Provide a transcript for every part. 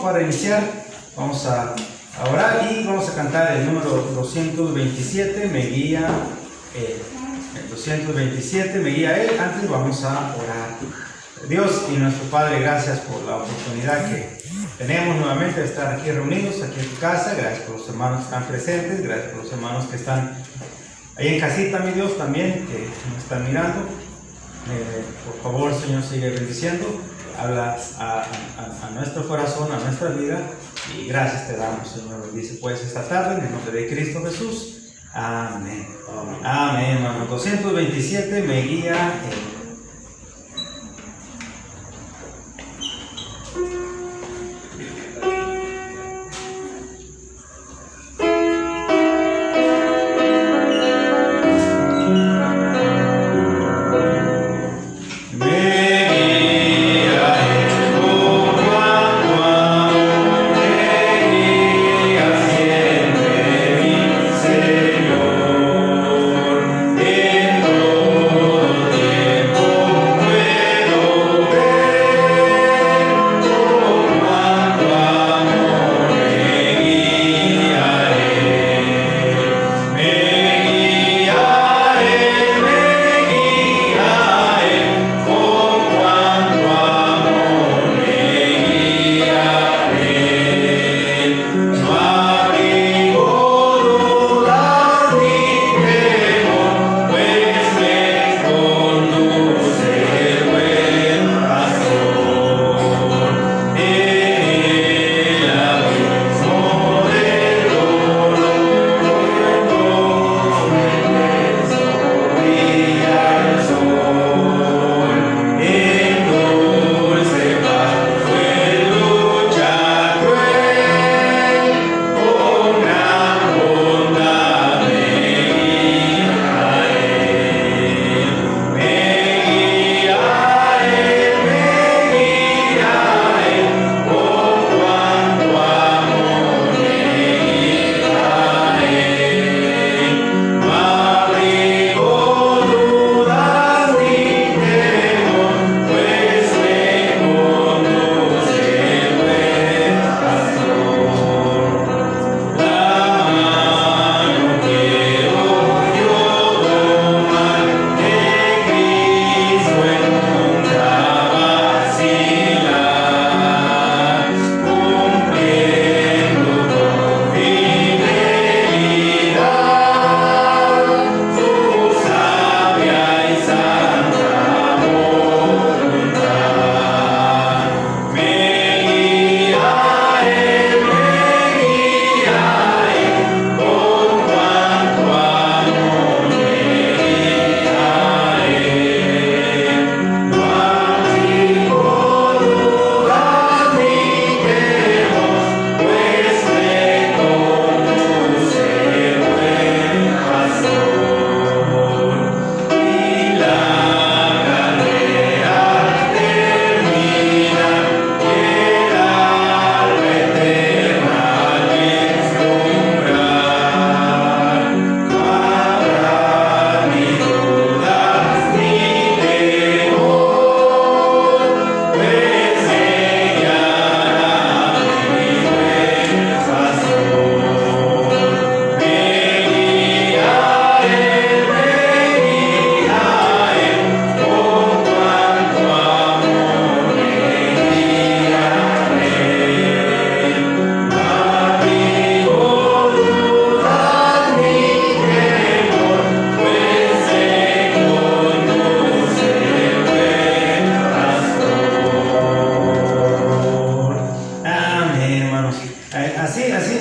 para iniciar, vamos a orar y vamos a cantar el número 227, me guía Él. El 227, me guía Él. Antes vamos a orar. Dios y nuestro Padre, gracias por la oportunidad que tenemos nuevamente de estar aquí reunidos, aquí en tu casa. Gracias por los hermanos que están presentes, gracias por los hermanos que están ahí en casita, mi Dios, también, que nos están mirando. Por favor, Señor, sigue bendiciendo, habla a nuestro corazón, a nuestra vida, y gracias te damos, Señor. Bendice pues esta tarde, en el nombre de Cristo Jesús. Amén. Amén, hermano. 227, me guía Él.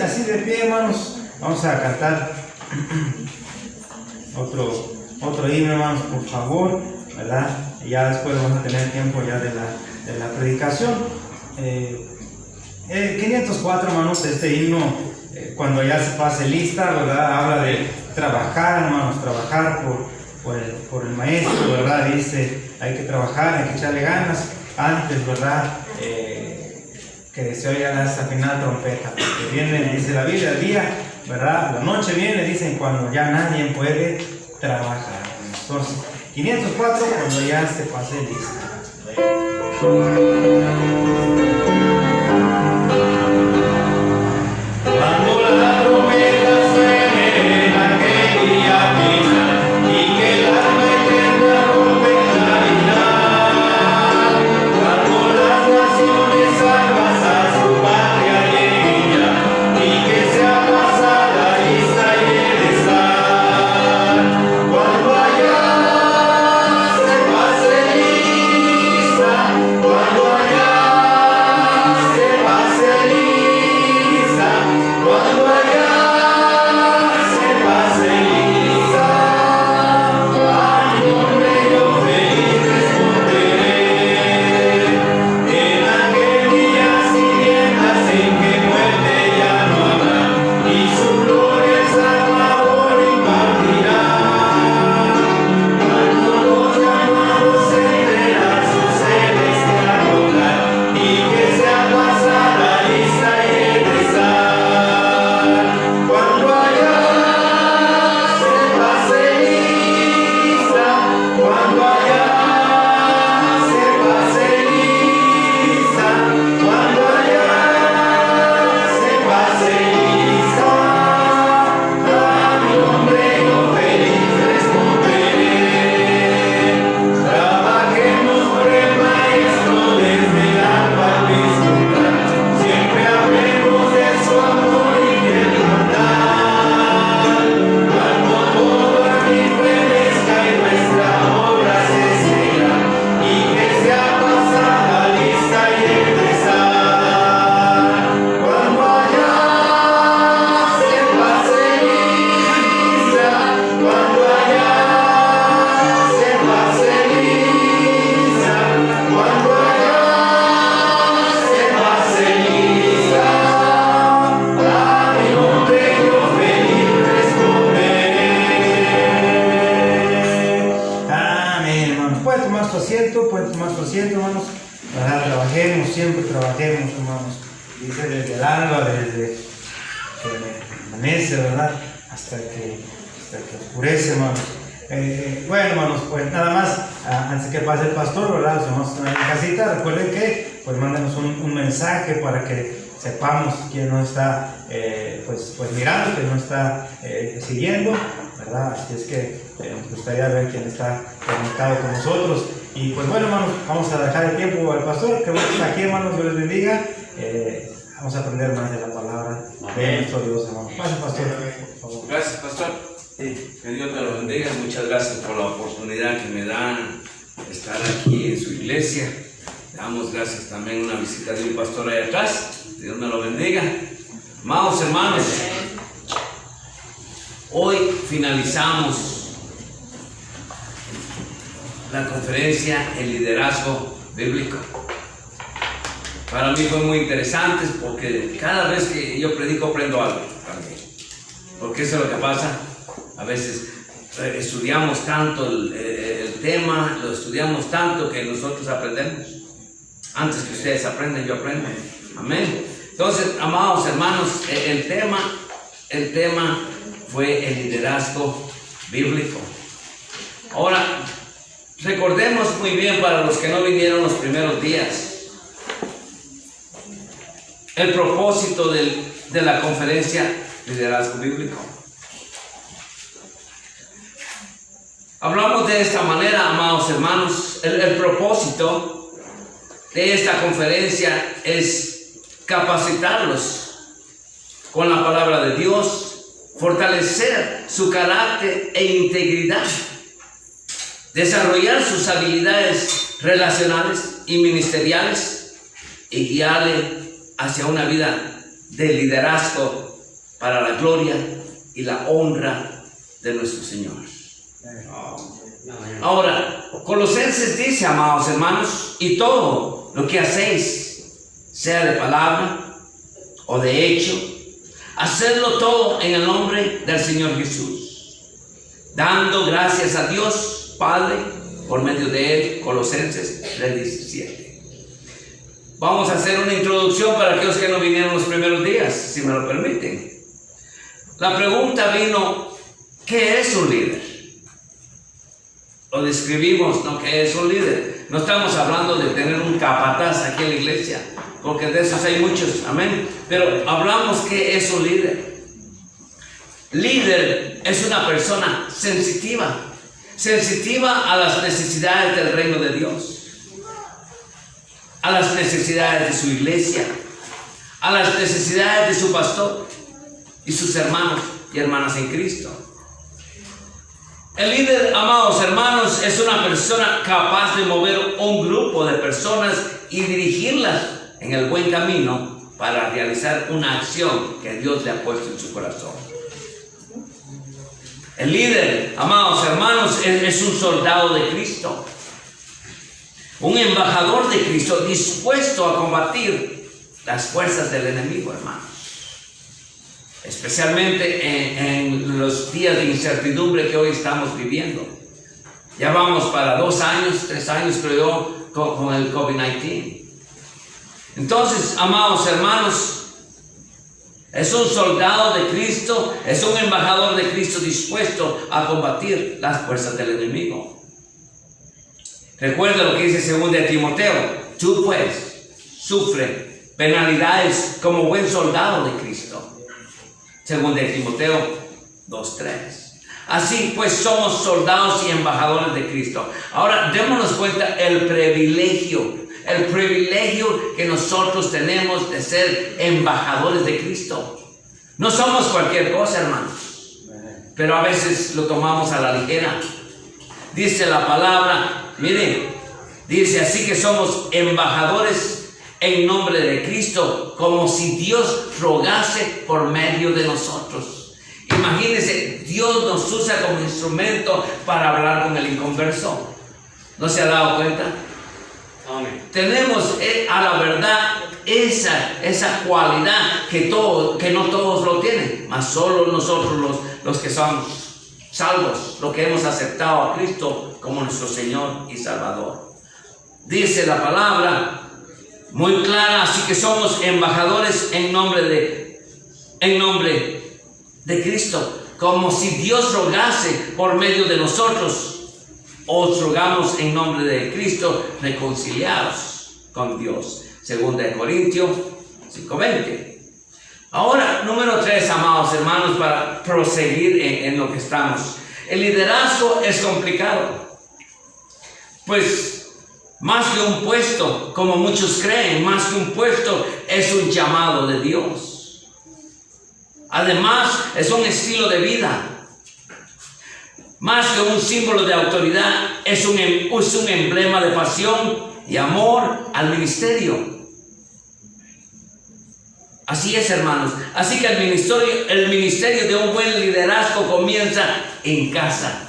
Así de pie, hermanos, vamos a cantar otro himno, hermanos, por favor, ¿verdad? Ya después vamos a tener tiempo ya de la predicación. 504, hermanos, este himno, cuando ya se pase lista, ¿verdad? Habla de trabajar, hermanos, trabajar por el maestro, ¿verdad? Dice, hay que trabajar, hay que echarle ganas antes, ¿verdad? Que se oiga esa final trompeta, porque viene, dice la Biblia, el día, ¿verdad? La noche viene, dicen, cuando ya nadie puede trabajar. Entonces, 504, cuando ya se pase lista. hermanos. Dice desde el alba, desde que amanece, ¿verdad? Hasta que oscurece, hermanos. Bueno, hermanos, pues nada más, antes que pase el pastor, ¿verdad? Los hermanos están en casita, recuerden que pues mándenos un mensaje para que sepamos quién nos está pues mirando, quién nos está siguiendo, ¿verdad? Así es que nos gustaría ver quién está conectado con nosotros. Y pues bueno, hermanos, vamos a dejar el tiempo al pastor, que bueno está aquí, hermanos, Dios les bendiga. Vamos a aprender más de la palabra de nuestro Dios, hermano. Pase, pastor, por favor. Gracias, pastor. Sí. Que Dios te lo bendiga. Muchas gracias por la oportunidad que me dan de estar aquí en su iglesia. Le damos gracias también a una visita de un pastor ahí atrás. Dios me lo bendiga. Amados hermanos, hoy finalizamos la conferencia El liderazgo bíblico. Para mí fue muy interesante porque cada vez que yo predico aprendo algo también. Porque eso es lo que pasa. A veces estudiamos tanto el tema, lo estudiamos tanto que nosotros aprendemos. Antes que ustedes aprenden, yo aprendo. Amén. Entonces, amados hermanos, el tema fue el liderazgo bíblico. Ahora, recordemos muy bien para los que no vinieron los primeros días, el propósito de la conferencia Liderazgo Bíblico. Hablamos de esta manera, amados hermanos, el propósito de esta conferencia es capacitarlos con la palabra de Dios, fortalecer su carácter e integridad, desarrollar sus habilidades relacionales y ministeriales y guiarle hacia una vida de liderazgo para la gloria y la honra de nuestro Señor. Ahora, Colosenses dice, amados hermanos, y todo lo que hacéis, sea de palabra o de hecho, hacedlo todo en el nombre del Señor Jesús, dando gracias a Dios Padre por medio de Él. Colosenses 3:17. Vamos a hacer una introducción para aquellos que no vinieron los primeros días, si me lo permiten. La pregunta vino, ¿qué es un líder? Lo describimos, ¿no? ¿Qué es un líder? No estamos hablando de tener un capataz aquí en la iglesia, porque de esos hay muchos, amén. Pero hablamos qué es un líder. Líder es una persona sensitiva a las necesidades del reino de Dios, a las necesidades de su iglesia, a las necesidades de su pastor y sus hermanos y hermanas en Cristo. El líder, amados hermanos, es una persona capaz de mover un grupo de personas y dirigirlas en el buen camino para realizar una acción que Dios le ha puesto en su corazón. El líder, amados hermanos, es un soldado de Cristo, un embajador de Cristo dispuesto a combatir las fuerzas del enemigo, hermanos. Especialmente en los días de incertidumbre que hoy estamos viviendo. Ya vamos para 2 años, 3 años creo yo, con el COVID-19. Entonces, amados hermanos, es un soldado de Cristo, es un embajador de Cristo dispuesto a combatir las fuerzas del enemigo. Recuerda lo que dice 2 Timoteo: tú pues sufre penalidades como buen soldado de Cristo. 2 Timoteo 2:3. Así pues somos soldados y embajadores de Cristo. Ahora démonos cuenta el privilegio que nosotros tenemos de ser embajadores de Cristo. No somos cualquier cosa, hermanos, pero a veces lo tomamos a la ligera. Dice la palabra, miren, dice así que somos embajadores en nombre de Cristo, como si Dios rogase por medio de nosotros. Imagínense, Dios nos usa como instrumento para hablar con el inconverso. ¿No se ha dado cuenta? Amén. Tenemos a la verdad esa cualidad que no todos lo tienen, mas solo nosotros los que somos salvos, los que hemos aceptado a Cristo como nuestro Señor y Salvador. Dice la palabra, muy clara, así que somos embajadores en nombre de Cristo, como si Dios rogase por medio de nosotros. Os rogamos en nombre de Cristo, reconciliados con Dios. 2 Corintios 5:20. Ahora, número 3, amados hermanos, para proseguir en lo que estamos. El liderazgo es complicado, pues más que un puesto, como muchos creen, más que un puesto, es un llamado de Dios. Además, es un estilo de vida. Más que un símbolo de autoridad, es un emblema de pasión y amor al ministerio. Así es, hermanos. Así que el ministerio de un buen liderazgo comienza en casa.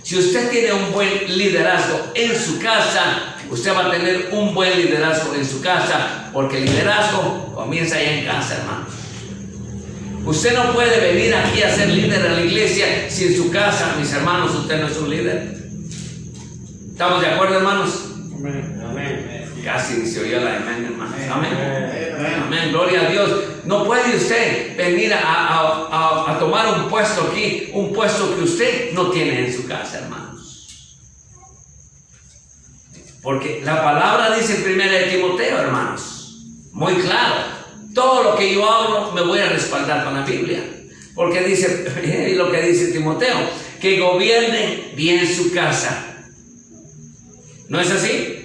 Si usted tiene un buen liderazgo en su casa, usted va a tener un buen liderazgo en su casa, porque el liderazgo comienza allá en casa, hermanos. Usted no puede venir aquí a ser líder a la iglesia si en su casa, mis hermanos, usted no es un líder. ¿Estamos de acuerdo, hermanos? Amén. Casi ni se oyó la amén, hermanos. Amén. Amén. Gloria a Dios. No puede usted venir a tomar un puesto aquí, un puesto que usted no tiene en su casa, hermanos. Porque la palabra dice en 1 Timoteo, hermanos, muy claro. Todo lo que yo hablo me voy a respaldar con la Biblia. Porque dice, lo que dice Timoteo, que gobierne bien su casa. ¿No es así?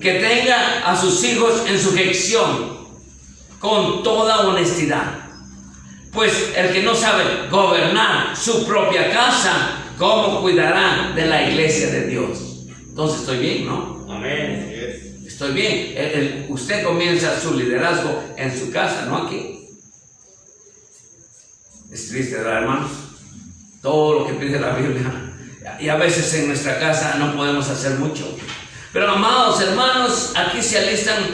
Que tenga a sus hijos en sujeción con toda honestidad. Pues el que no sabe gobernar su propia casa, ¿cómo cuidará de la iglesia de Dios? Entonces estoy bien, ¿no? Amén. Estoy bien. Usted comienza su liderazgo en su casa, no aquí. Es triste, ¿verdad, hermanos? Todo lo que pide la Biblia. Y a veces en nuestra casa no podemos hacer mucho. Pero, amados hermanos, aquí se alistamos,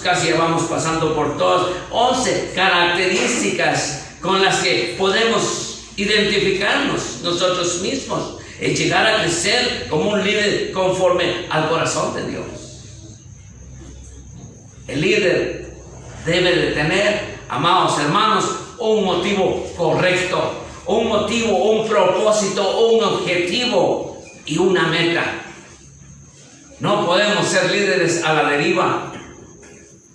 casi ya vamos pasando por todas, 11 características con las que podemos identificarnos nosotros mismos. Es llegar a crecer como un líder conforme al corazón de Dios. El líder debe de tener, amados hermanos, un motivo correcto, un motivo, un propósito, un objetivo y una meta. No podemos ser líderes a la deriva,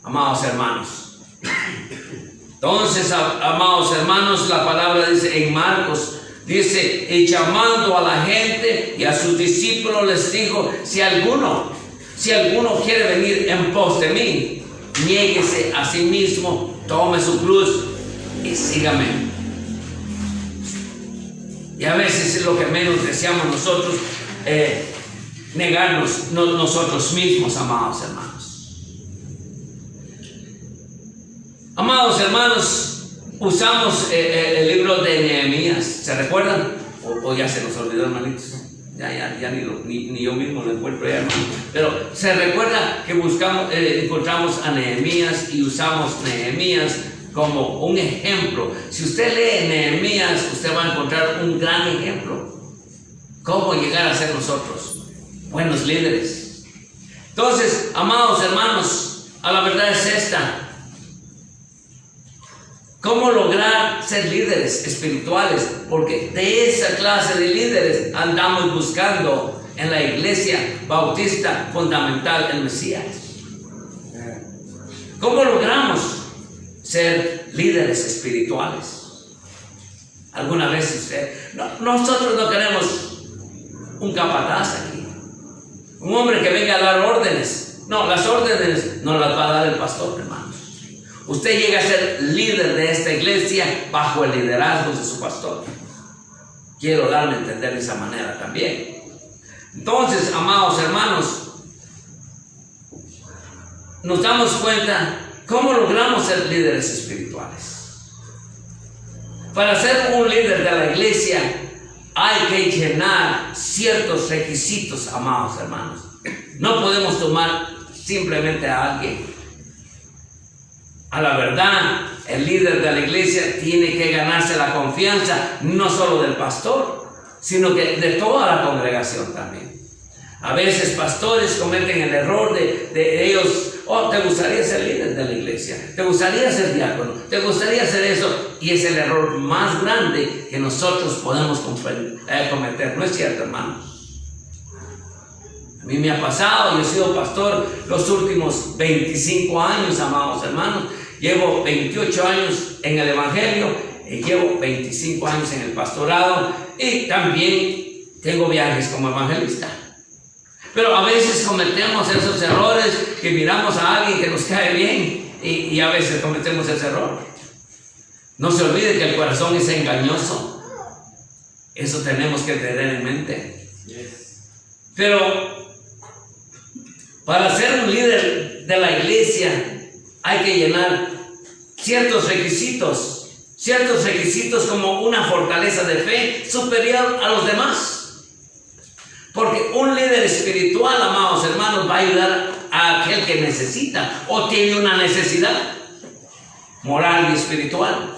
amados hermanos. Entonces, amados hermanos, la palabra dice en Marcos, dice, y llamando a la gente y a sus discípulos les dijo, si alguno quiere venir en pos de mí, niéguese a sí mismo, tome su cruz y sígame. Y a veces es lo que menos deseamos nosotros, negarnos nosotros mismos, amados hermanos. Amados hermanos, usamos el libro de Nehemías, ¿se recuerdan? O ya se nos olvidó, hermanitos. Ya ni yo mismo lo encuentro ya, hermano. Pero se recuerda que encontramos a Nehemías y usamos Nehemías como un ejemplo. Si usted lee Nehemías, usted va a encontrar un gran ejemplo. ¿Cómo llegar a ser nosotros buenos líderes? Entonces, amados hermanos, a la verdad es esta. ¿Cómo lograr ser líderes espirituales? Porque de esa clase de líderes andamos buscando en la iglesia bautista fundamental el Mesías. ¿Cómo logramos ser líderes espirituales? ¿Alguna vez usted? Nosotros no queremos un capataz aquí, un hombre que venga a dar órdenes. No, las órdenes no las va a dar el pastor, hermanos. Usted llega a ser líder de esta iglesia bajo el liderazgo de su pastor. Quiero darme a entender de esa manera también. Entonces, amados hermanos, nos damos cuenta cómo logramos ser líderes espirituales. Para ser un líder de la iglesia hay que llenar ciertos requisitos, amados hermanos. No podemos tomar simplemente a alguien. A la verdad, el líder de la iglesia tiene que ganarse la confianza no solo del pastor, sino que de toda la congregación también. A veces pastores cometen el error de ellos, oh, ¿te gustaría ser líder de la iglesia? ¿Te gustaría ser diácono? ¿Te gustaría hacer eso? Y es el error más grande que nosotros podemos cometer. ¿No es cierto, hermanos? A mí me ha pasado, yo he sido pastor los últimos 25 años, amados hermanos. Llevo 28 años en el evangelio y llevo 25 años en el pastorado, y también tengo viajes como evangelista. Pero a veces cometemos esos errores, que miramos a alguien que nos cae bien y a veces cometemos ese error. No se olvide que el corazón es engañoso. Eso tenemos que tener en mente. Pero para ser un líder de la iglesia hay que llenar ciertos requisitos como una fortaleza de fe superior a los demás. Porque un líder espiritual, amados hermanos, va a ayudar a aquel que necesita o tiene una necesidad moral y espiritual.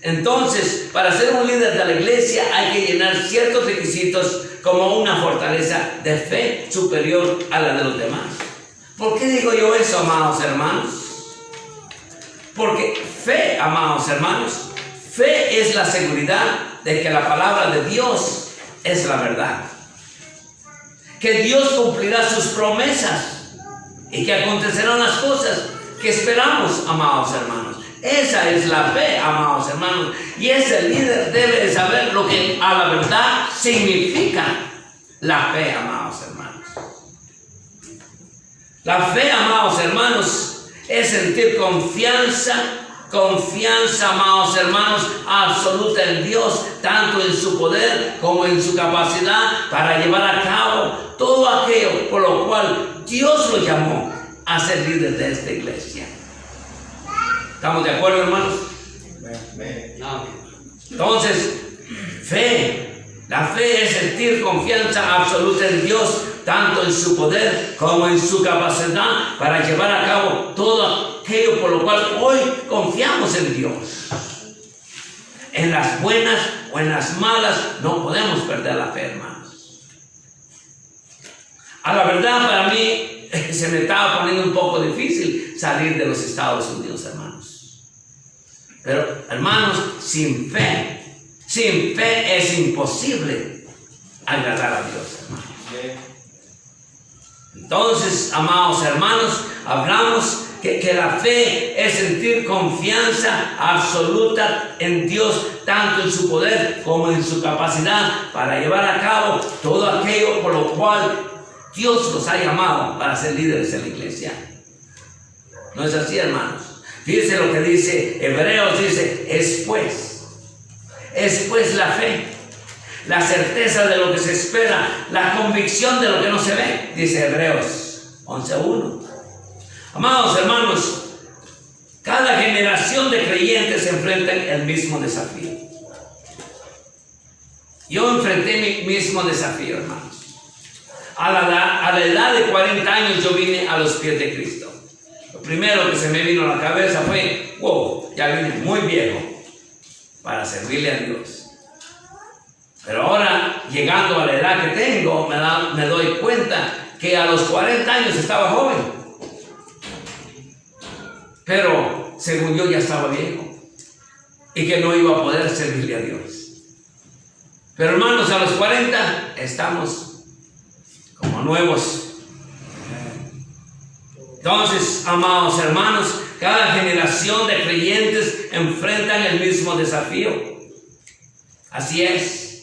Entonces, para ser un líder de la iglesia hay que llenar ciertos requisitos como una fortaleza de fe superior a la de los demás. ¿Por qué digo yo eso, amados hermanos? Porque fe, amados hermanos, fe es la seguridad de que la palabra de Dios es la verdad. Que Dios cumplirá sus promesas y que acontecerán las cosas que esperamos, amados hermanos. Esa es la fe, amados hermanos. Y ese líder debe de saber lo que a la verdad significa la fe, amados hermanos. La fe, amados hermanos, es sentir confianza, amados hermanos, absoluta en Dios, tanto en su poder como en su capacidad para llevar a cabo todo aquello por lo cual Dios lo llamó a ser líder de esta iglesia. ¿Estamos de acuerdo, hermanos? Entonces, fe. La fe es sentir confianza absoluta en Dios, tanto en su poder como en su capacidad para llevar a cabo todo aquello por lo cual hoy confiamos en Dios. En las buenas o en las malas no podemos perder la fe, hermanos. A la verdad, para mí se me estaba poniendo un poco difícil salir de los Estados Unidos, hermanos. Pero, hermanos, sin fe es imposible agradar a Dios, hermanos. Entonces, amados hermanos, hablamos que la fe es sentir confianza absoluta en Dios, tanto en su poder como en su capacidad para llevar a cabo todo aquello por lo cual Dios los ha llamado para ser líderes en la iglesia. ¿No es así, hermanos? Fíjense lo que dice Hebreos, dice, es pues la fe, la certeza de lo que se espera, la convicción de lo que no se ve, dice Hebreos 11:1. Amados hermanos, cada generación de creyentes enfrenta el mismo desafío. Yo enfrenté mi mismo desafío, hermanos. A la edad de 40 años yo vine a los pies de Cristo. Lo primero que se me vino a la cabeza fue, wow, ya vine muy viejo para servirle a Dios. Pero ahora, llegando a la edad que tengo, me doy cuenta que a los 40 años estaba joven. Pero, según yo, ya estaba viejo. Y que no iba a poder servirle a Dios. Pero, hermanos, a los 40 estamos como nuevos. Entonces, amados hermanos, cada generación de creyentes enfrentan el mismo desafío. Así es.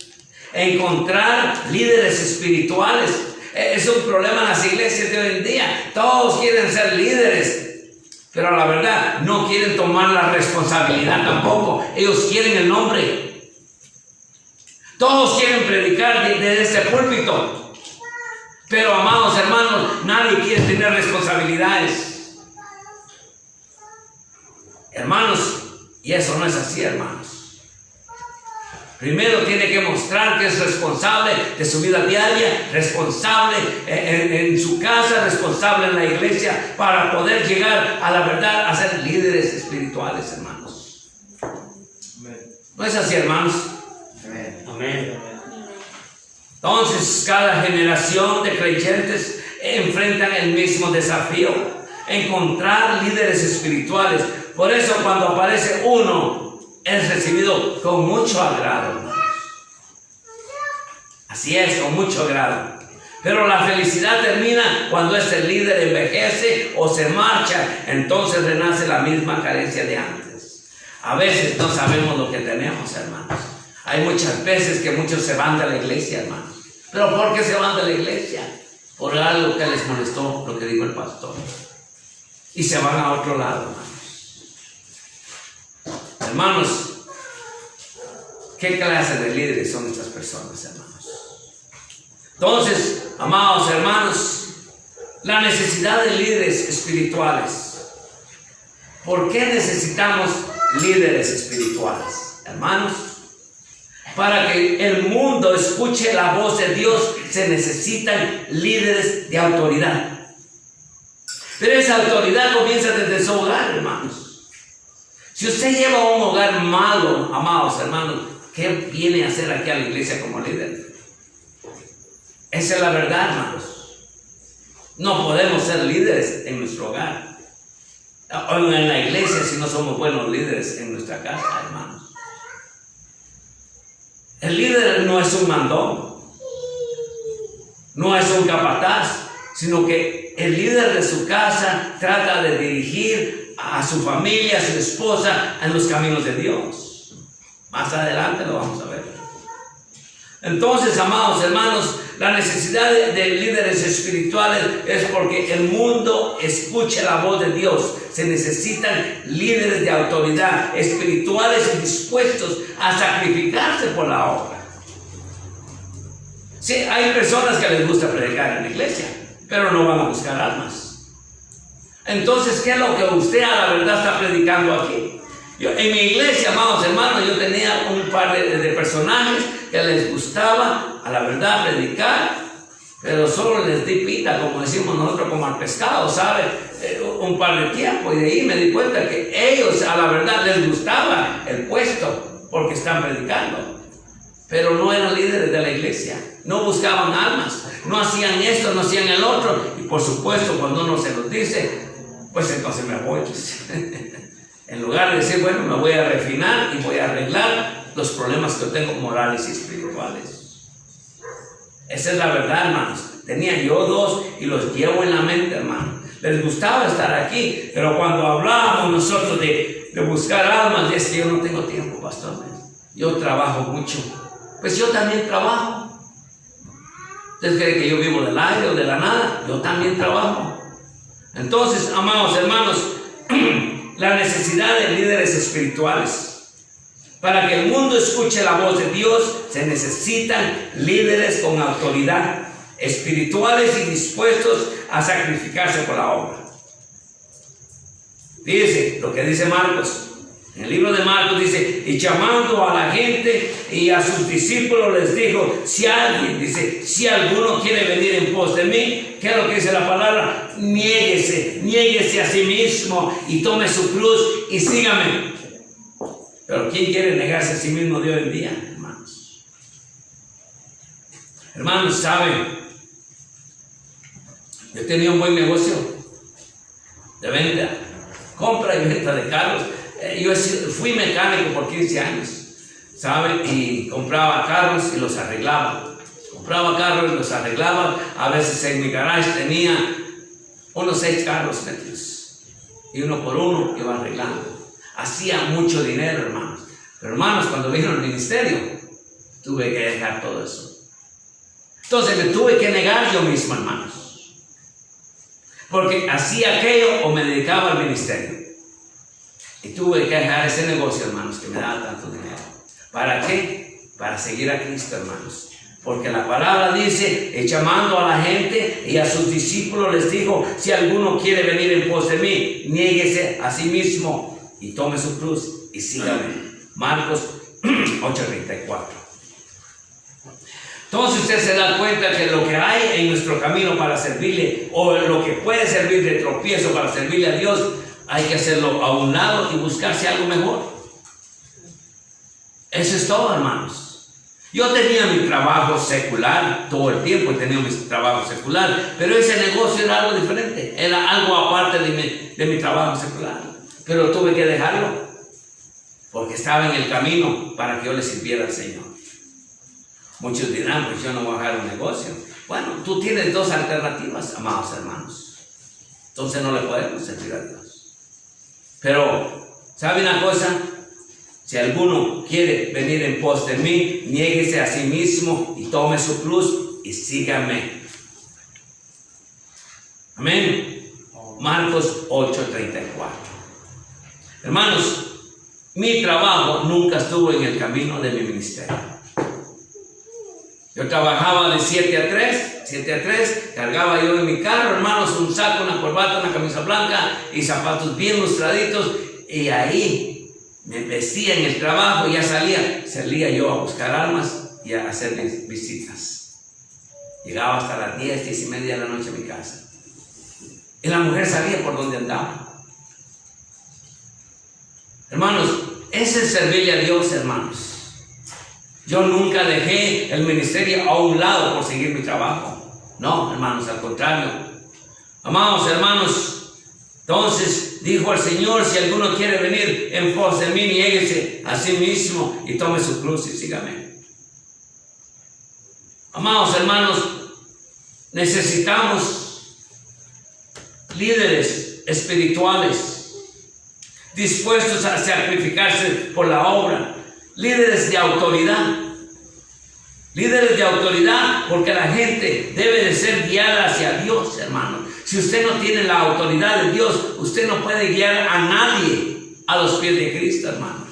Encontrar líderes espirituales es un problema en las iglesias de hoy en día. Todos quieren ser líderes, pero la verdad no quieren tomar la responsabilidad tampoco. Ellos quieren el nombre. Todos quieren predicar desde este púlpito, pero, amados hermanos, nadie quiere tener responsabilidades. Hermanos, y eso no es así, hermanos. Primero tiene que mostrar que es responsable de su vida diaria, responsable en su casa, responsable en la iglesia, para poder llegar a la verdad, a ser líderes espirituales, hermanos. ¿No es así, hermanos? Amén. Entonces, cada generación de creyentes enfrentan el mismo desafío: encontrar líderes espirituales. Por eso, cuando aparece uno, es recibido con mucho agrado, hermanos. Así es, con mucho agrado. Pero la felicidad termina cuando este líder envejece o se marcha. Entonces renace la misma carencia de antes. A veces no sabemos lo que tenemos, hermanos. Hay muchas veces que muchos se van de la iglesia, hermanos. ¿Pero por qué se van de la iglesia? Por algo que les molestó, lo que dijo el pastor. Y se van a otro lado, hermanos. Hermanos, ¿qué clase de líderes son estas personas, hermanos? Entonces, amados hermanos, la necesidad de líderes espirituales. ¿Por qué necesitamos líderes espirituales, hermanos? Para que el mundo escuche la voz de Dios, se necesitan líderes de autoridad. Pero esa autoridad comienza desde su hogar, hermanos. Si usted lleva un hogar malo, amados hermanos, ¿qué viene a hacer aquí a la iglesia como líder? Esa es la verdad, hermanos. No podemos ser líderes en nuestro hogar o en la iglesia si no somos buenos líderes en nuestra casa, hermanos. El líder no es un mandón, no es un capataz, sino que el líder de su casa trata de dirigir a su familia, a su esposa, en los caminos de Dios. Más adelante lo vamos a ver. Entonces, amados hermanos, la necesidad de líderes espirituales es porque el mundo escucha la voz de Dios. Se necesitan líderes de autoridad, espirituales y dispuestos a sacrificarse por la obra. Sí, hay personas que les gusta predicar en la iglesia, pero no van a buscar almas. Entonces, ¿qué es lo que usted a la verdad está predicando aquí? En mi iglesia, amados hermanos, yo tenía un par de personajes que les gustaba, a la verdad, predicar, pero solo les di pita, como decimos nosotros, como al pescado, ¿sabe? Un par de tiempo, y de ahí me di cuenta que ellos, a la verdad, les gustaba el puesto, porque están predicando, pero no eran líderes de la iglesia, no buscaban almas, no hacían esto, no hacían el otro, y por supuesto, cuando uno se los dice, pues entonces me voy. En lugar de decir, bueno, me voy a refinar y voy a arreglar los problemas que tengo morales y espirituales. Esa es la verdad, hermanos. Tenía yo dos y los llevo en la mente, hermano. Les gustaba estar aquí, pero cuando hablábamos nosotros de buscar almas, es que yo no tengo tiempo, pastor. Yo trabajo mucho. Pues yo también trabajo. ¿Ustedes creen que yo vivo del aire o de la nada? Yo también trabajo. Entonces, amados hermanos, la necesidad de líderes espirituales. Para que el mundo escuche la voz de Dios, se necesitan líderes con autoridad, espirituales y dispuestos a sacrificarse por la obra. Fíjense lo que dice Marcos. En el libro de Marcos dice, y llamando a la gente y a sus discípulos les dijo, si alguno quiere venir en pos de mí, ¿qué es lo que dice la palabra? Niéguese a sí mismo y tome su cruz y sígame. Pero ¿quién quiere negarse a sí mismo de hoy en día, hermanos? Hermanos, ¿saben? Yo tenía un buen negocio de venta, compra y venta de carros. Yo fui mecánico por 15 años, ¿saben? Y compraba carros y los arreglaba. Compraba carros y los arreglaba. A veces en mi garage tenía unos 6 carros metidos. Y uno por uno iba arreglando. Hacía mucho dinero, hermanos. Pero hermanos, cuando vino el ministerio, tuve que dejar todo eso. Entonces me tuve que negar yo mismo, hermanos. Porque hacía aquello o me dedicaba al ministerio. Y tuve que dejar ese negocio, hermanos, que me daba tanto dinero. ¿Para qué? Para seguir a Cristo, hermanos. Porque la palabra dice, llamando a la gente y a sus discípulos les dijo, si alguno quiere venir en pos de mí, niéguese a sí mismo y tome su cruz y sígame. Marcos 8:34. Entonces usted se da cuenta que lo que hay en nuestro camino para servirle, o lo que puede servir de tropiezo para servirle a Dios, hay que hacerlo a un lado y buscarse algo mejor. Eso es todo, hermanos. Yo tenía mi trabajo secular, todo el tiempo he tenido mi trabajo secular, pero ese negocio era algo diferente, era algo aparte de mi trabajo secular. Pero tuve que dejarlo, porque estaba en el camino para que yo le sirviera al Señor. Muchos dirán, pues yo no voy a dejar un negocio. Bueno, tú tienes dos alternativas, amados hermanos. Entonces no le podemos servir a Dios. Pero, ¿sabe una cosa? Si alguno quiere venir en pos de mí, niéguese a sí mismo y tome su cruz y sígame. Amén. Marcos 8:34. Hermanos, mi trabajo nunca estuvo en el camino de mi ministerio. Yo trabajaba de 7 a 3, cargaba yo en mi carro, hermanos, un saco, una corbata, una camisa blanca y zapatos bien lustraditos, y ahí me vestía en el trabajo y ya salía yo a buscar armas y a hacer mis visitas. Llegaba hasta las 10:30 de la noche a mi casa. Y la mujer sabía por dónde andaba. Hermanos, ese es servirle a Dios, hermanos. Yo nunca dejé el ministerio a un lado por seguir mi trabajo. No, hermanos, al contrario. Amados hermanos, entonces dijo el Señor, si alguno quiere venir en pos de mí, niéguese a sí mismo y tome su cruz y sígame. Amados hermanos, necesitamos líderes espirituales dispuestos a sacrificarse por la obra, líderes de autoridad. Líderes de autoridad, porque la gente debe de ser guiada hacia Dios, hermano. Si usted no tiene la autoridad de Dios, usted no puede guiar a nadie a los pies de Cristo, hermanos.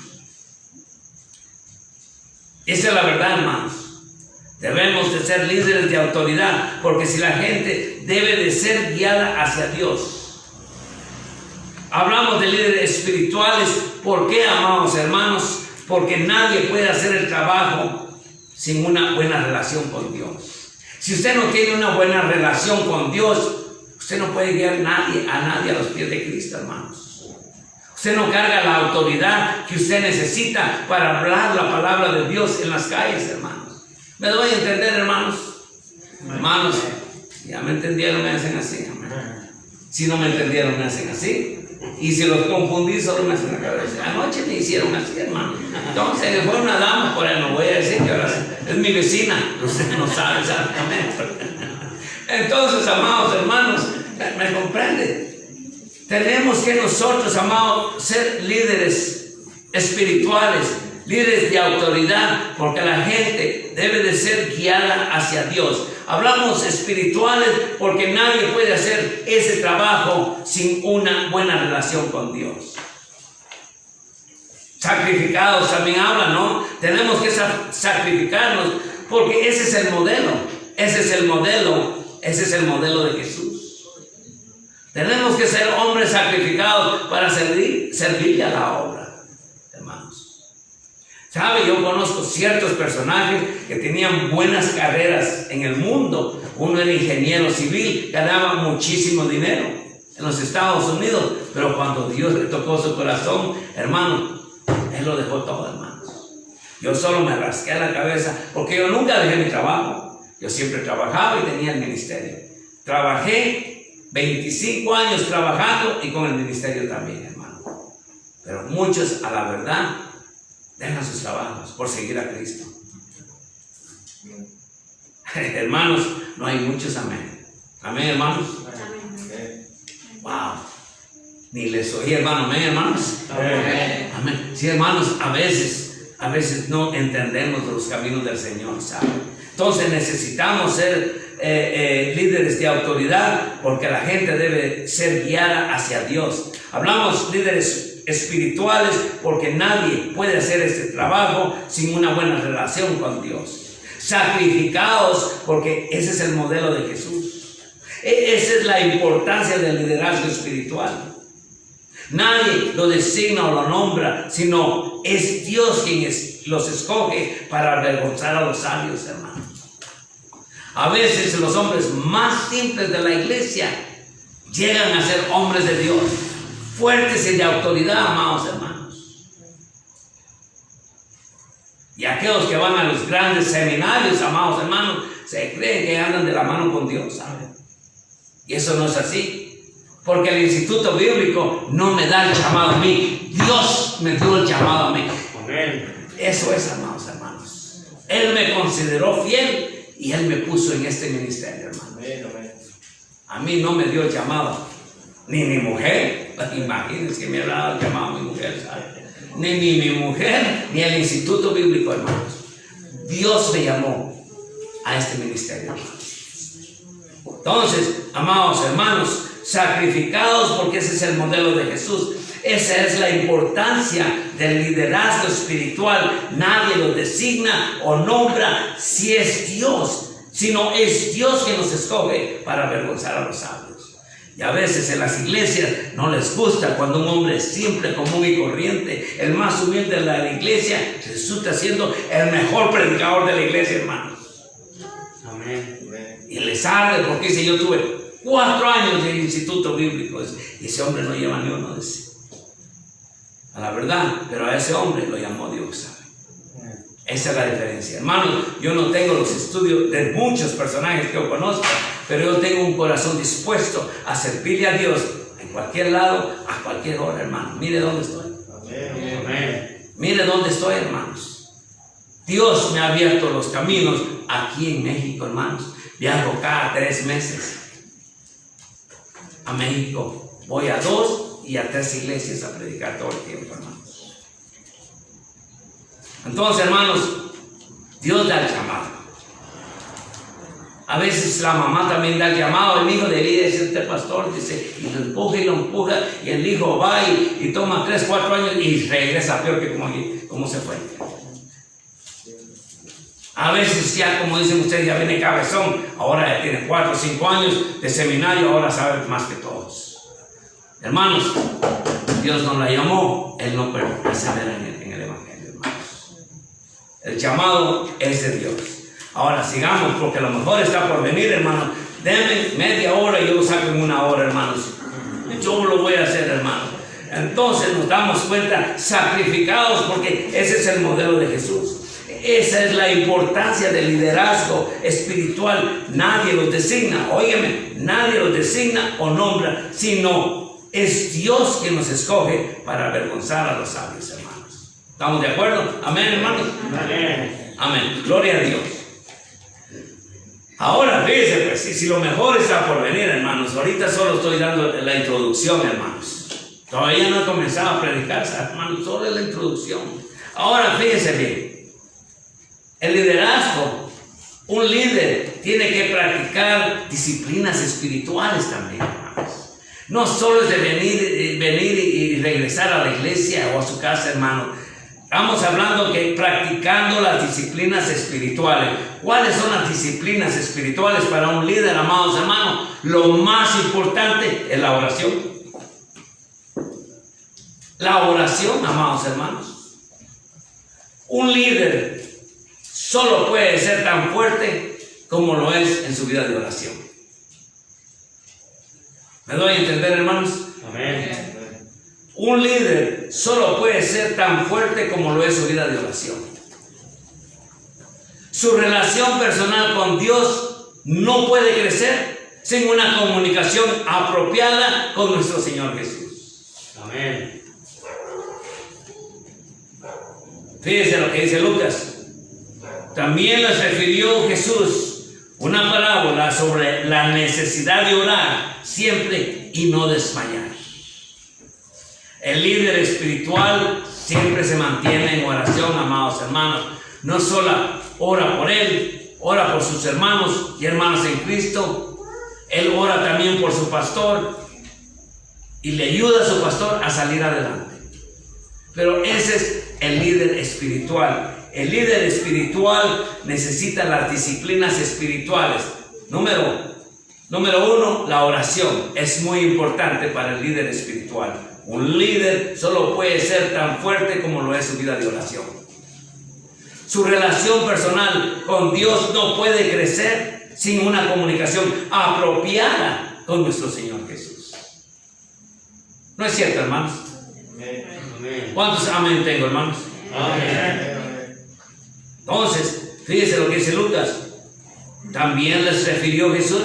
Esa es la verdad, hermanos. Debemos de ser líderes de autoridad, porque si la gente debe de ser guiada hacia Dios. Hablamos de líderes espirituales. ¿Por qué, amados hermanos? Porque nadie puede hacer el trabajo sin una buena relación con Dios. Si usted no tiene una buena relación con Dios, usted no puede guiar a nadie a los pies de Cristo, hermanos. Usted no carga la autoridad que usted necesita para hablar la palabra de Dios en las calles, hermanos. ¿Me doy a entender, hermanos? Hermanos, ya me entendieron, me hacen así. Si no me entendieron, me hacen así. Y si los confundí, solo me hacen la cabeza. Anoche me hicieron así, hermano. Entonces fue una dama, por ahí no voy a decir que ahora es mi vecina. Usted no sabe exactamente. Entonces, amados hermanos, ¿me comprende? Tenemos que nosotros, amados, ser líderes espirituales, líderes de autoridad, porque la gente debe de ser guiada hacia Dios. Hablamos espirituales porque nadie puede hacer ese trabajo sin una buena relación con Dios. Sacrificados también habla, ¿no? Tenemos que sacrificarnos porque ese es el modelo. Ese es el modelo de Jesús. Tenemos que ser hombres sacrificados para servirle a la obra, hermanos. ¿Sabe? Yo conozco ciertos personajes que tenían buenas carreras en el mundo. Uno era ingeniero civil, ganaba muchísimo dinero en los Estados Unidos, pero cuando Dios le tocó su corazón, hermano, Él lo dejó todo, hermanos. Yo solo me rasqué la cabeza porque yo nunca dejé mi trabajo. Yo siempre trabajaba y tenía el ministerio. Trabajé 25 años trabajando y con el ministerio también, hermano. Pero muchos, a la verdad, dejan sus trabajos por seguir a Cristo. Hermanos, no hay muchos amén. Amén, hermanos. Amén. Wow. Ni les oí, hermano. Amén, hermanos. Amén. Amén. Sí, hermanos, a veces no entendemos los caminos del Señor, ¿saben? Entonces necesitamos ser líderes de autoridad, porque la gente debe ser guiada hacia Dios. Hablamos líderes espirituales porque nadie puede hacer este trabajo sin una buena relación con Dios. Sacrificados porque ese es el modelo de Jesús. Esa es la importancia del liderazgo espiritual. Nadie lo designa o lo nombra, sino es Dios quien los escoge para avergonzar a los sabios, hermanos. A veces los hombres más simples de la iglesia llegan a ser hombres de Dios, fuertes y de autoridad, amados hermanos. Y aquellos que van a los grandes seminarios, amados hermanos, se creen que andan de la mano con Dios, ¿saben? Y eso no es así. Porque el instituto bíblico no me da el llamado a mí. Dios me dio el llamado a mí. Amén. Eso es, amados hermanos. Él me consideró fiel y Él me puso en este ministerio, hermano. Amén, amén. A mí no me dio el llamado, ni mi mujer. Imagínense que me habrá dado el llamado a mi mujer, ¿sabe? Ni mi mujer, ni el instituto bíblico, hermanos. Dios me llamó a este ministerio, hermanos. Entonces, amados hermanos, sacrificados, porque ese es el modelo de Jesús. Esa es la importancia del liderazgo espiritual. Nadie lo designa o nombra si es Dios, sino es Dios que nos escoge para avergonzar a los sabios. Y a veces en las iglesias no les gusta cuando un hombre simple, común y corriente, el más humilde de la iglesia, resulta siendo el mejor predicador de la iglesia, hermanos. Amén. Amén. Y les arde porque dice: yo tuve 4 años de instituto bíblico y ese hombre no lleva ni uno de ese. A la verdad, pero a ese hombre lo llamó Dios, ¿sabe? Esa es la diferencia. Hermanos, yo no tengo los estudios de muchos personajes que yo conozco, pero yo tengo un corazón dispuesto a servirle a Dios en cualquier lado, a cualquier hora, hermano. Mire dónde estoy. Amén. Amén. Mire dónde estoy, hermanos. Dios me ha abierto los caminos aquí en México, hermanos. Viajo cada 3 meses a México. Voy a 2 y a 3 iglesias a predicar todo el tiempo, hermanos. Entonces, hermanos, Dios da el llamado. A veces la mamá también da el llamado. El hijo debía de ser este pastor, dice, y lo empuja, y el hijo va y toma 3, 4 años y regresa peor que como se fue. A veces ya, como dicen ustedes, ya viene cabezón, ahora ya tiene 4 o 5 años de seminario, ahora sabe más que todos. Hermanos, Dios nos la llamó, Él no persevera en el evangelio, hermanos. El llamado es de Dios. Ahora sigamos, porque a lo mejor está por venir, hermanos. Denme media hora y yo lo saco en 1 hora, hermanos. Yo lo voy a hacer, hermanos. Entonces nos damos cuenta, sacrificados, porque ese es el modelo de Jesús. Esa es la importancia del liderazgo espiritual. Nadie los designa, óigame, nadie los designa o nombra, sino es Dios quien nos escoge para avergonzar a los sabios, hermanos. ¿Estamos de acuerdo? Amén, hermanos. Amén. Amén. Gloria a Dios. Ahora, fíjense, pues, si lo mejor está por venir, hermanos. Ahorita solo estoy dando la introducción, hermanos. Todavía no he comenzado a predicar, hermanos, solo es la introducción. Ahora, fíjense bien. El liderazgo, un líder tiene que practicar disciplinas espirituales también, hermanos. No solo es de venir y regresar a la iglesia o a su casa, hermano. Estamos hablando que practicando las disciplinas espirituales. ¿Cuáles son las disciplinas espirituales para un líder, amados hermanos? Lo más importante es la oración. La oración, amados hermanos. Un líder solo puede ser tan fuerte como lo es en su vida de oración. ¿Me doy a entender, hermanos? Amén. Un líder solo puede ser tan fuerte como lo es su vida de oración. Su relación personal con Dios no puede crecer sin una comunicación apropiada con nuestro Señor Jesús. Amén. Fíjense lo que dice Lucas. También les refirió Jesús una parábola sobre la necesidad de orar siempre y no desmayar. El líder espiritual siempre se mantiene en oración, amados hermanos. No solo ora por él, ora por sus hermanos y hermanas en Cristo. Él ora también por su pastor y le ayuda a su pastor a salir adelante. Pero ese es el líder espiritual. El líder espiritual necesita las disciplinas espirituales. Número 1, la oración es muy importante para el líder espiritual. Un líder solo puede ser tan fuerte como lo es su vida de oración. Su relación personal con Dios no puede crecer sin una comunicación apropiada con nuestro Señor Jesús. ¿No es cierto, hermanos? Amén. ¿Cuántos amén tengo, hermanos? Amén. Entonces, fíjense lo que dice Lucas. También les refirió Jesús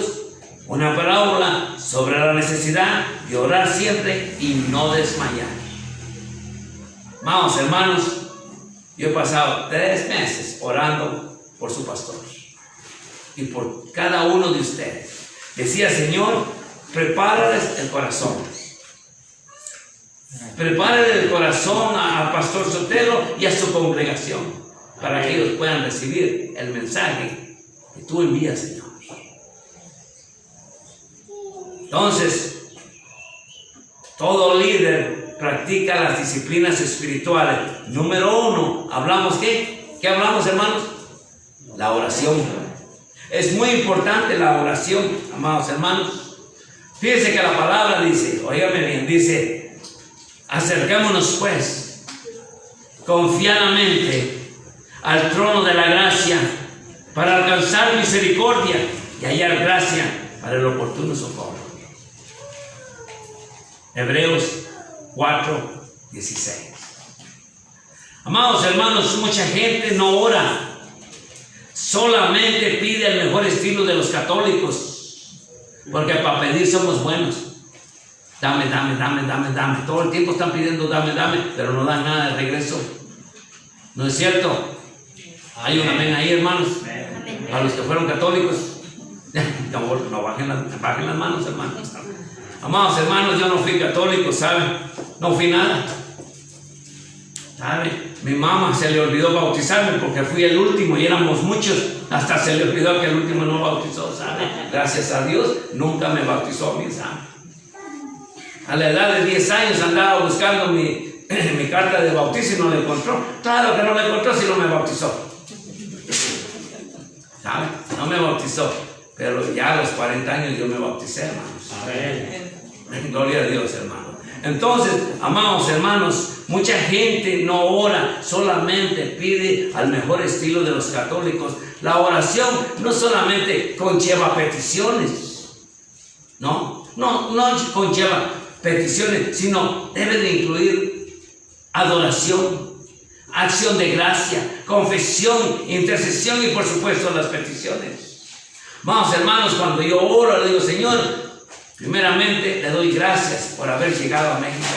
una parábola sobre la necesidad de orar siempre y no desmayar. Vamos, hermanos, yo he pasado 3 meses orando por su pastor y por cada uno de ustedes. Decía, Señor, prepárales el corazón. Prepárale el corazón al pastor Sotelo y a su congregación para que ellos puedan recibir el mensaje que tú envías, Señor. Entonces, todo líder practica las disciplinas espirituales. Número 1, hablamos ¿qué? ¿Qué hablamos, hermanos? La oración. Es muy importante la oración, amados hermanos. Fíjense que la palabra dice, óigame bien, dice, acercémonos pues confiadamente al trono de la gracia para alcanzar misericordia y hallar gracia para el oportuno socorro. Hebreos 4:16. Amados hermanos, mucha gente no ora, solamente pide el mejor estilo de los católicos, porque para pedir somos buenos. Dame, dame, dame, dame, dame. Todo el tiempo están pidiendo dame, dame, pero no dan nada de regreso. ¿No es cierto? Hay un amén ahí, hermanos. A los que fueron católicos, no bajen las manos, hermanos. Amados hermanos, yo no fui católico, ¿saben? No fui nada. ¿Saben? Mi mamá se le olvidó bautizarme porque fui el último y éramos muchos. Hasta se le olvidó que el último no bautizó, ¿saben? Gracias a Dios, nunca me bautizó a mí, ¿saben? A la edad de 10 años andaba buscando mi carta de bautizo y no la encontró. Claro que no la encontró si no me bautizó. ¿Saben? No me bautizó. Pero ya a los 40 años yo me bauticé, hermanos. Amén. Gloria a Dios, hermano. Entonces, amados hermanos, mucha gente no ora, solamente pide al mejor estilo de los católicos. La oración no solamente conlleva peticiones, no conlleva peticiones, sino debe de incluir adoración, acción de gracia, confesión, intercesión y por supuesto las peticiones. Vamos, hermanos, cuando yo oro, le digo, Señor, primeramente le doy gracias por haber llegado a México.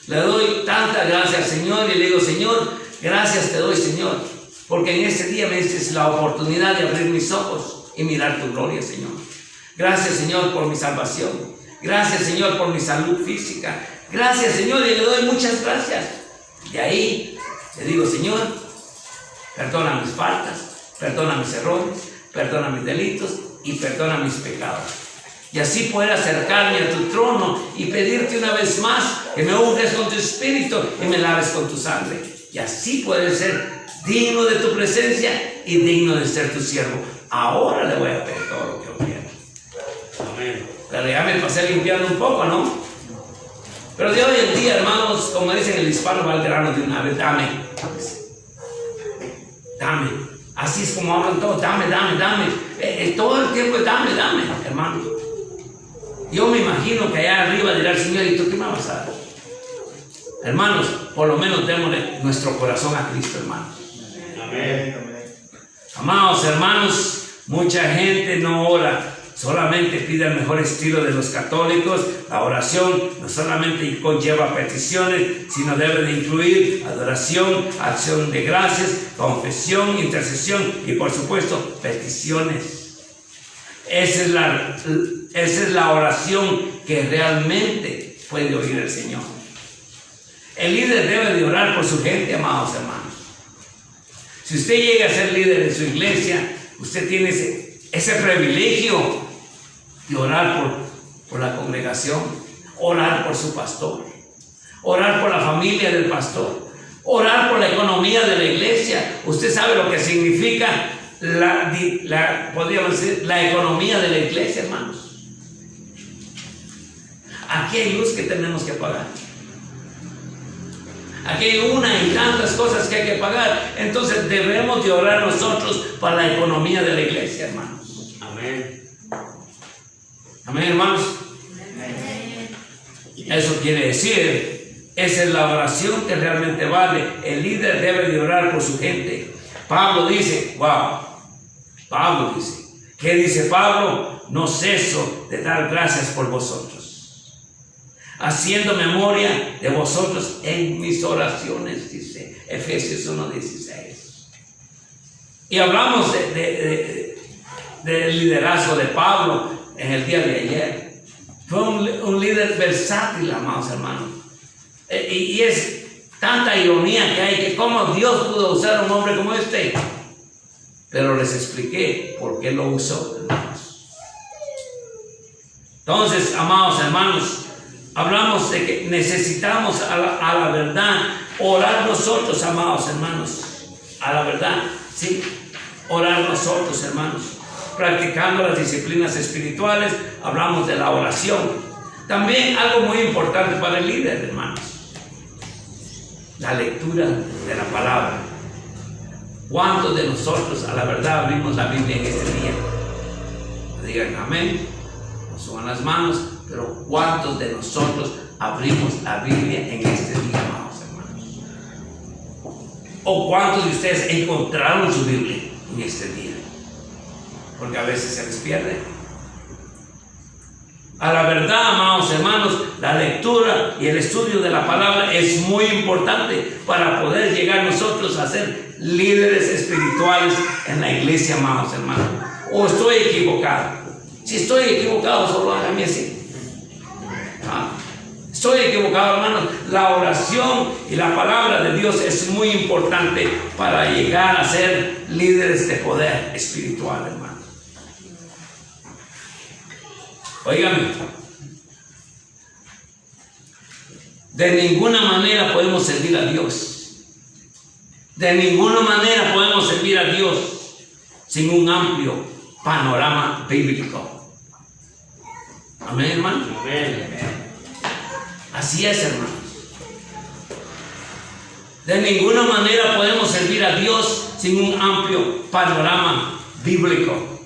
Le doy tantas gracias, Señor, y le digo, Señor, gracias te doy, Señor, porque en este día me diste la oportunidad de abrir mis ojos y mirar tu gloria, Señor. Gracias, Señor, por mi salvación. Gracias, Señor, por mi salud física. Gracias, Señor, y le doy muchas gracias. Y ahí le digo, Señor, perdona mis faltas, perdona mis errores, perdona mis delitos y perdona mis pecados. Y así poder acercarme a tu trono y pedirte una vez más que me unges con tu espíritu y me laves con tu sangre. Y así poder ser digno de tu presencia y digno de ser tu siervo. Ahora le voy a pedir todo lo que yo quiero. Amén. Pero ya me pasé limpiando un poco, ¿no? Pero de hoy en día, hermanos, como dicen el hispano, va al grano de una vez. Dame. Dame. Así es como hablan todos. Dame, dame, dame. Todo el tiempo es dame, dame, hermanos. Yo me imagino que allá arriba dirá el Señor, ¿y tú qué me vas a dar? Hermanos, por lo menos démosle nuestro corazón a Cristo, hermanos. Amén. Amados hermanos, mucha gente no ora, solamente pide el mejor estilo de los católicos. La oración no solamente conlleva peticiones, sino debe de incluir adoración, acción de gracias, confesión, intercesión y por supuesto peticiones. Esa es la oración que realmente puede oír el Señor. El líder debe de orar por su gente, amados hermanos. Si usted llega a ser líder en su iglesia, usted tiene ese privilegio de orar por la congregación, orar por su pastor, orar por la familia del pastor, orar por la economía de la iglesia. Usted sabe lo que significa podríamos decir, la economía de la iglesia, hermanos. Aquí hay luz que tenemos que pagar. Aquí hay una y tantas cosas que hay que pagar. Entonces debemos de orar nosotros para la economía de la iglesia, hermanos. Amén. Amén, hermanos. Eso quiere decir, esa es la oración que realmente vale. El líder debe de orar por su gente. Pablo dice, wow, Pablo dice, ¿qué dice Pablo? No ceso de dar gracias por vosotros, haciendo memoria de vosotros en mis oraciones, dice Efesios 1:16. Y hablamos del liderazgo de Pablo en el día de ayer. Fue un líder versátil, amados hermanos. Y es tanta ironía que hay, que cómo Dios pudo usar a un hombre como este. Pero les expliqué por qué lo usó, hermanos. Entonces, amados hermanos, hablamos de que necesitamos a la verdad orar nosotros, amados hermanos, a la verdad, sí, orar nosotros, hermanos, practicando las disciplinas espirituales. Hablamos de la oración. También algo muy importante para el líder, hermanos, la lectura de la palabra. ¿Cuántos de nosotros a la verdad abrimos la Biblia en este día? Digan amén, no suban las manos, pero ¿cuántos de nosotros abrimos la Biblia en este día, amados hermanos? ¿O cuántos de ustedes encontraron su Biblia en este día? Porque a veces se les pierde. A la verdad, amados hermanos, la lectura y el estudio de la palabra es muy importante para poder llegar nosotros a ser líderes espirituales en la iglesia, amados hermanos. ¿O estoy equivocado? Si estoy equivocado, solo hágame así. Estoy equivocado, hermanos. La oración y la palabra de Dios es muy importante para llegar a ser líderes de poder espiritual, hermanos. Óigame, de ninguna manera podemos servir a Dios. De ninguna manera podemos servir a Dios sin un amplio panorama bíblico. Amén, hermano. Amén. Así es, hermanos. De ninguna manera podemos servir a Dios sin un amplio panorama bíblico.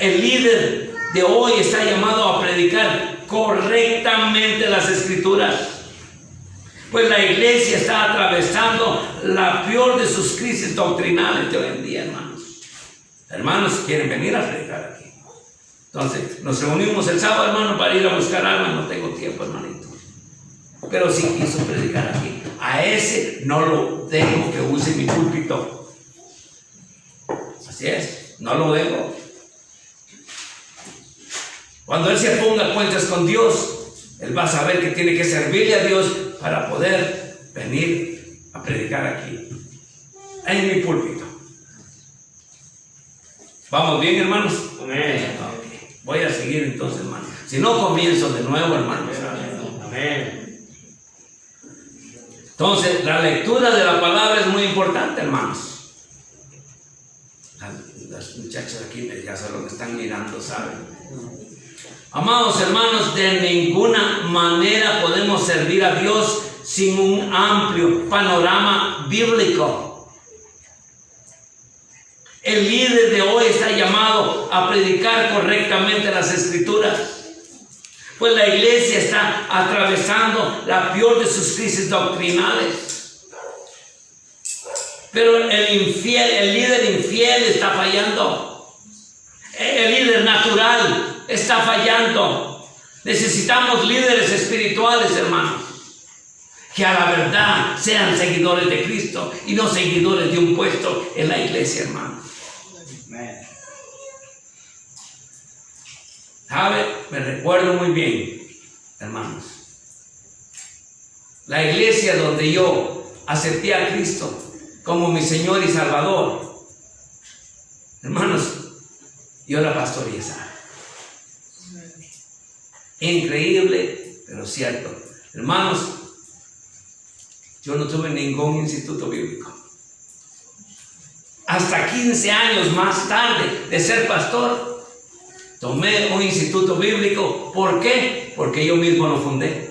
El líder de hoy está llamado a predicar correctamente las Escrituras, pues la iglesia está atravesando la peor de sus crisis doctrinales de hoy en día, hermanos. Hermanos quieren venir a predicar aquí. Entonces, nos reunimos el sábado, hermano, para ir a buscar almas. No tengo tiempo, hermanito. Pero sí quiso predicar aquí. A ese no lo dejo que use mi púlpito. Así es, no lo dejo. Cuando él se ponga cuentas con Dios, él va a saber que tiene que servirle a Dios para poder venir a predicar aquí, en mi púlpito. ¿Vamos bien, hermanos? Amén. Okay. Voy a seguir entonces, hermano. Si no, comienzo de nuevo, hermanos. Amén. Entonces, la lectura de la palabra es muy importante, hermanos. Las muchachas aquí ya se lo están mirando, ¿saben? Amados hermanos, de ninguna manera podemos servir a Dios sin un amplio panorama bíblico. El líder de hoy está llamado a predicar correctamente las Escrituras, pues la iglesia está atravesando la peor de sus crisis doctrinales. Pero el líder infiel está fallando. El líder natural está fallando. Necesitamos líderes espirituales, hermanos, que a la verdad sean seguidores de Cristo y no seguidores de un puesto en la iglesia, hermanos. ¿Sabe? Me recuerdo muy bien, hermanos, la iglesia donde yo acepté a Cristo como mi Señor y Salvador. Hermanos, yo la pastoreé. Increíble, pero cierto. Hermanos, yo no tuve ningún instituto bíblico. Hasta 15 años más tarde de ser pastor, tomé un instituto bíblico. ¿Por qué? Porque yo mismo lo fundé.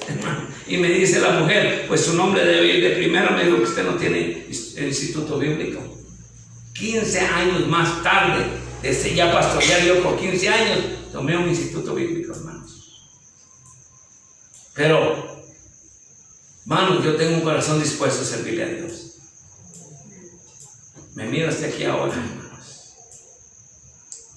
Hermano, y me dice la mujer, pues su nombre debe ir de primero. Me dijo que usted no tiene el instituto bíblico. 15 años más tarde, desde ya pastorear yo por 15 años, tomé un instituto bíblico, hermanos. Pero, hermanos, yo tengo un corazón dispuesto a servirle a Dios. Me mira hasta aquí ahora, hermanos.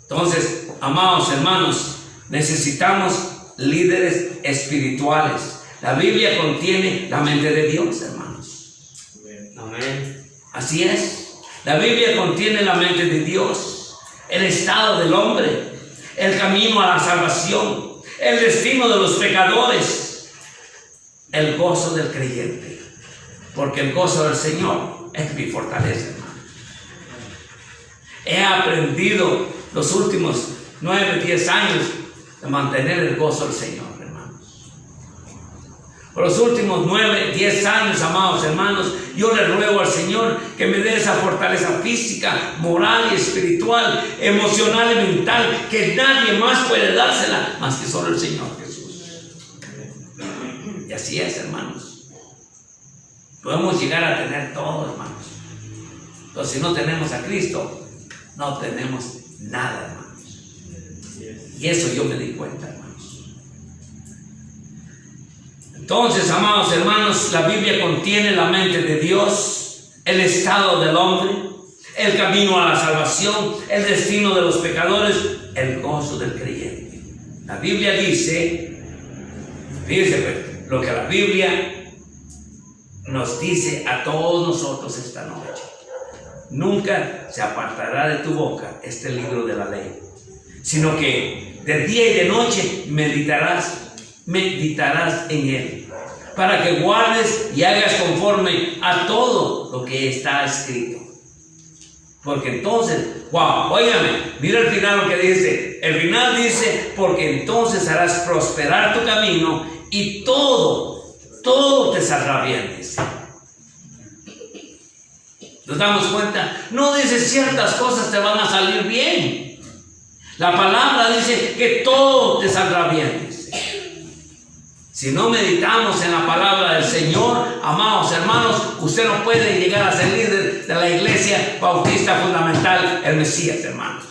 Entonces, amados hermanos, necesitamos líderes espirituales. La Biblia contiene la mente de Dios, hermanos. Amén. Así es. La Biblia contiene la mente de Dios, el estado del hombre, el camino a la salvación, el destino de los pecadores, el gozo del creyente. Porque el gozo del Señor es mi fortaleza, hermano. He aprendido los últimos 9, 10 años de mantener el gozo del Señor, hermanos. Por los últimos 9, 10 años, amados hermanos, yo le ruego al Señor que me dé esa fortaleza física, moral y espiritual, emocional y mental, que nadie más puede dársela más que solo el Señor Jesús. Y así es, hermanos. Podemos llegar a tener todo, hermanos. Pero si no tenemos a Cristo, no tenemos nada, hermanos. Y eso yo me di cuenta, hermanos. Entonces, amados hermanos, la Biblia contiene la mente de Dios, el estado del hombre, el camino a la salvación, el destino de los pecadores, el gozo del creyente. La Biblia dice, fíjense pues, lo que la Biblia nos dice a todos nosotros esta noche. Nunca se apartará de tu boca este libro de la ley, sino que de día y de noche meditarás en él, para que guardes y hagas conforme a todo lo que está escrito. Porque entonces, wow, óigame, mira el final lo que dice. El final dice, porque entonces harás prosperar tu camino y todo te saldrá bien, dice. ¿Nos damos cuenta? No dice ciertas cosas te van a salir bien. La palabra dice que todo te saldrá bien, dice. Si no meditamos en la palabra del Señor, amados hermanos, usted no puede llegar a ser líder de la Iglesia Bautista Fundamental, el Mesías, hermanos.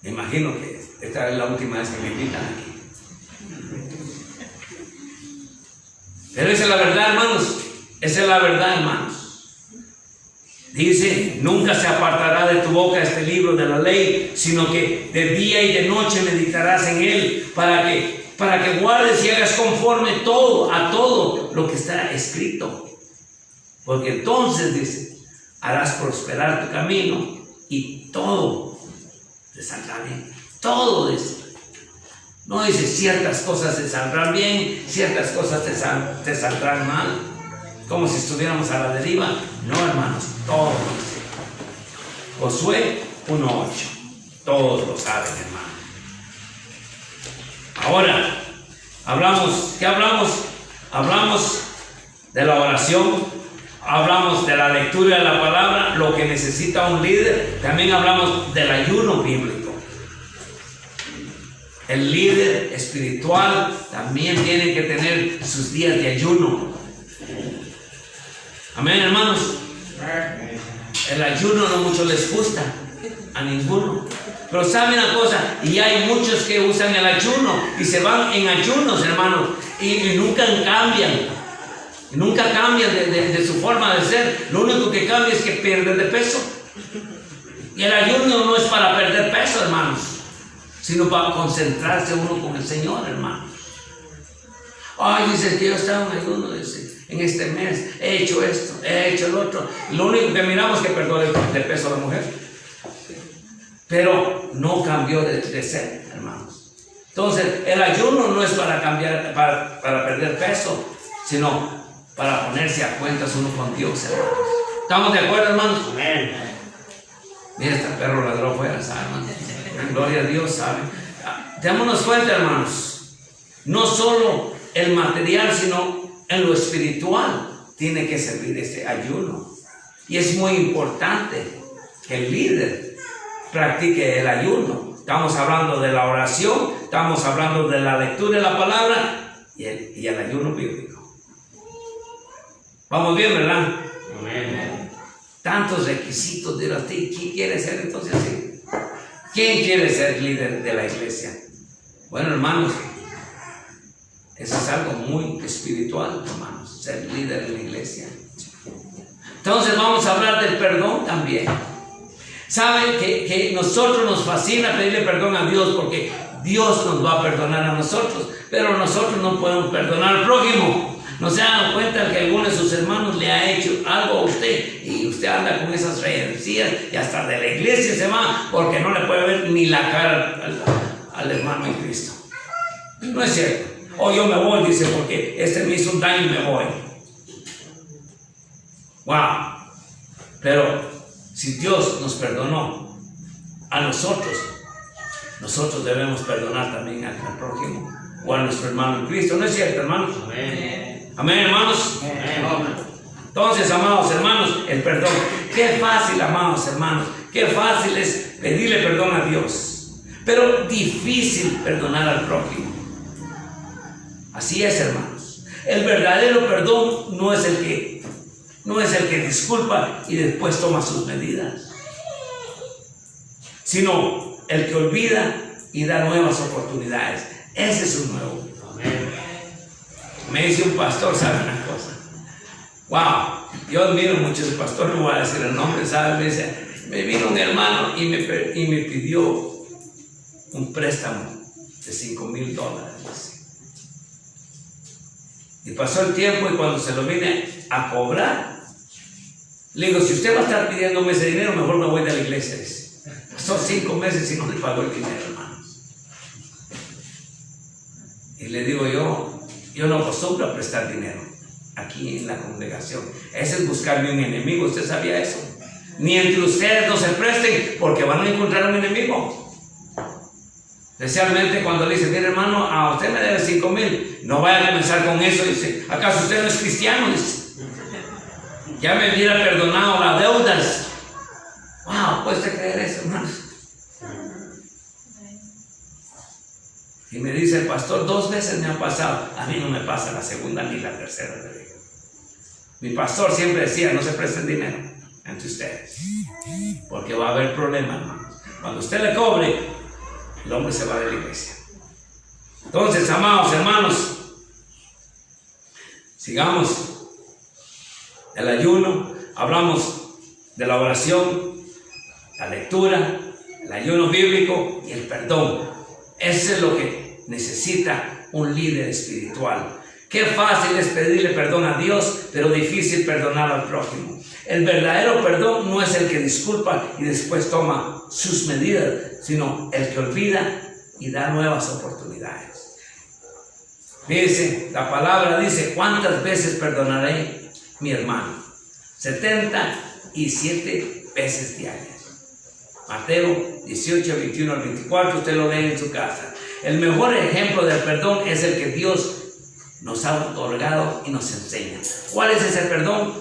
Me imagino que esta es la última vez que me invitan aquí. Pero esa es la verdad, hermanos. Esa es la verdad, hermanos. Dice, nunca se apartará de tu boca este libro de la ley, sino que de día y de noche meditarás en él, para que guardes y hagas conforme a todo lo que está escrito. Porque entonces, dice, harás prosperar tu camino y todo te saldrá bien. Todo, dice. No dice ciertas cosas te saldrán bien, ciertas cosas te saldrán mal, como si estuviéramos a la deriva. No, hermanos, todo dice. Josué 1:8. Todos lo saben, hermano. Ahora, ¿qué hablamos? Hablamos de la oración, hablamos de la lectura de la palabra, lo que necesita un líder. También hablamos del ayuno bíblico. El líder espiritual también tiene que tener sus días de ayuno. Amén, hermanos. El ayuno no mucho les gusta, a ninguno. Pero saben una cosa, y hay muchos que usan el ayuno y se van en ayunos, hermanos, y nunca cambian. Nunca cambian de su forma de ser. Lo único que cambia es que pierden de peso. Y el ayuno no es para perder peso, hermanos, sino para concentrarse uno con el Señor, hermanos. Ay, dice que yo estaba en ayuno, dice, en este mes he hecho esto, he hecho el otro. Lo único que miramos es que perdió de peso la mujer, pero no cambió de ser, hermanos. Entonces, el ayuno no es para cambiar, para perder peso, sino para ponerse a cuentas uno con Dios, hermanos. ¿Estamos de acuerdo, hermanos? Amén. Mira, este perro ladró afuera, ¿sabe, hermanos? Gloria a Dios, ¿sabe? Démonos cuenta, hermanos, no solo el material, sino en lo espiritual tiene que servir este ayuno. Y es muy importante que el líder practique el ayuno. Estamos hablando de la oración, estamos hablando de la lectura de la palabra y el ayuno bíblico. Vamos bien, ¿verdad? Amén. Tantos requisitos de los ¿quién quiere ser entonces así? ¿Quién quiere ser líder de la iglesia? Bueno, hermanos, eso es algo muy espiritual, hermanos, ser líder de la iglesia. Entonces vamos a hablar del perdón también. Saben que nosotros nos fascina pedirle perdón a Dios porque Dios nos va a perdonar a nosotros, pero nosotros no podemos perdonar al prójimo. ¿No se dan cuenta que alguno de sus hermanos le ha hecho algo a usted y usted anda con esas rencillas y hasta de la iglesia se va porque no le puede ver ni la cara al hermano en Cristo? No es cierto. O yo me voy, dice, porque este me hizo un daño y me voy. Wow. Pero si Dios nos perdonó a nosotros, nosotros debemos perdonar también al prójimo o a nuestro hermano en Cristo. ¿No es cierto, hermanos? Amén. Amén, hermanos. Amén. Entonces, amados hermanos, el perdón. Qué fácil, amados hermanos, qué fácil es pedirle perdón a Dios, pero difícil perdonar al prójimo. Así es, hermanos. El verdadero perdón no es el que disculpa y después toma sus medidas, sino el que olvida y da nuevas oportunidades. Ese es un nuevo. Amén. Me dice un pastor, ¿sabe una cosa? Wow, yo admiro mucho al pastor, no voy a decir el nombre, ¿sabe? Me vino un hermano y me pidió un préstamo de $5,000. Y pasó el tiempo y cuando se lo vine a cobrar, le digo, si usted va a estar pidiéndome ese dinero, mejor me voy de la iglesia. Dice. Pasó 5 meses y no le pagó el dinero, hermanos. Y le digo yo no acostumbro a prestar dinero aquí en la congregación. Ese es buscarme un enemigo, ¿usted sabía eso? Ni entre ustedes no se presten porque van a encontrar un enemigo. Especialmente cuando le dicen, mire hermano, a usted me debe 5,000, no vaya a comenzar con eso. Dice, ¿acaso usted no es cristiano? Dice, ya me hubiera perdonado las deudas. Wow, ¿puede usted creer eso, hermanos? Y me dice el pastor, 2 veces me ha pasado. A mí no me pasa la segunda ni la tercera. Mi pastor siempre decía, no se presten dinero entre ustedes, porque va a haber problemas, hermanos. Cuando usted le cobre, el hombre se va de la iglesia. Entonces, amados hermanos, sigamos el ayuno. Hablamos de la oración, la lectura, el ayuno bíblico y el perdón. Eso es lo que necesita un líder espiritual. Qué fácil es pedirle perdón a Dios, pero difícil perdonar al prójimo. El verdadero perdón no es el que disculpa y después toma sus medidas, sino el que olvida y da nuevas oportunidades. Fíjense, la palabra dice, ¿cuántas veces perdonaré mi hermano? 77 veces diarias. Mateo 18, 21 al 24, usted lo lee en su casa. El mejor ejemplo del perdón es el que Dios nos ha otorgado y nos enseña. ¿Cuál es ese perdón?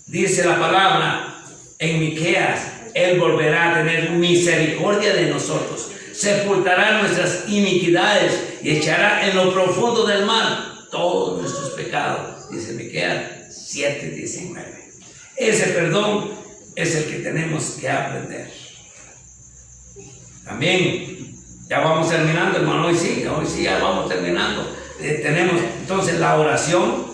Dice la palabra en Miqueas, Él volverá a tener misericordia de nosotros, sepultará nuestras iniquidades y echará en lo profundo del mar todos nuestros pecados. Dice Miqueas 7:19. Ese perdón es el que tenemos que aprender. También, ya vamos terminando, hermano, hoy sí ya vamos terminando. Tenemos entonces la oración,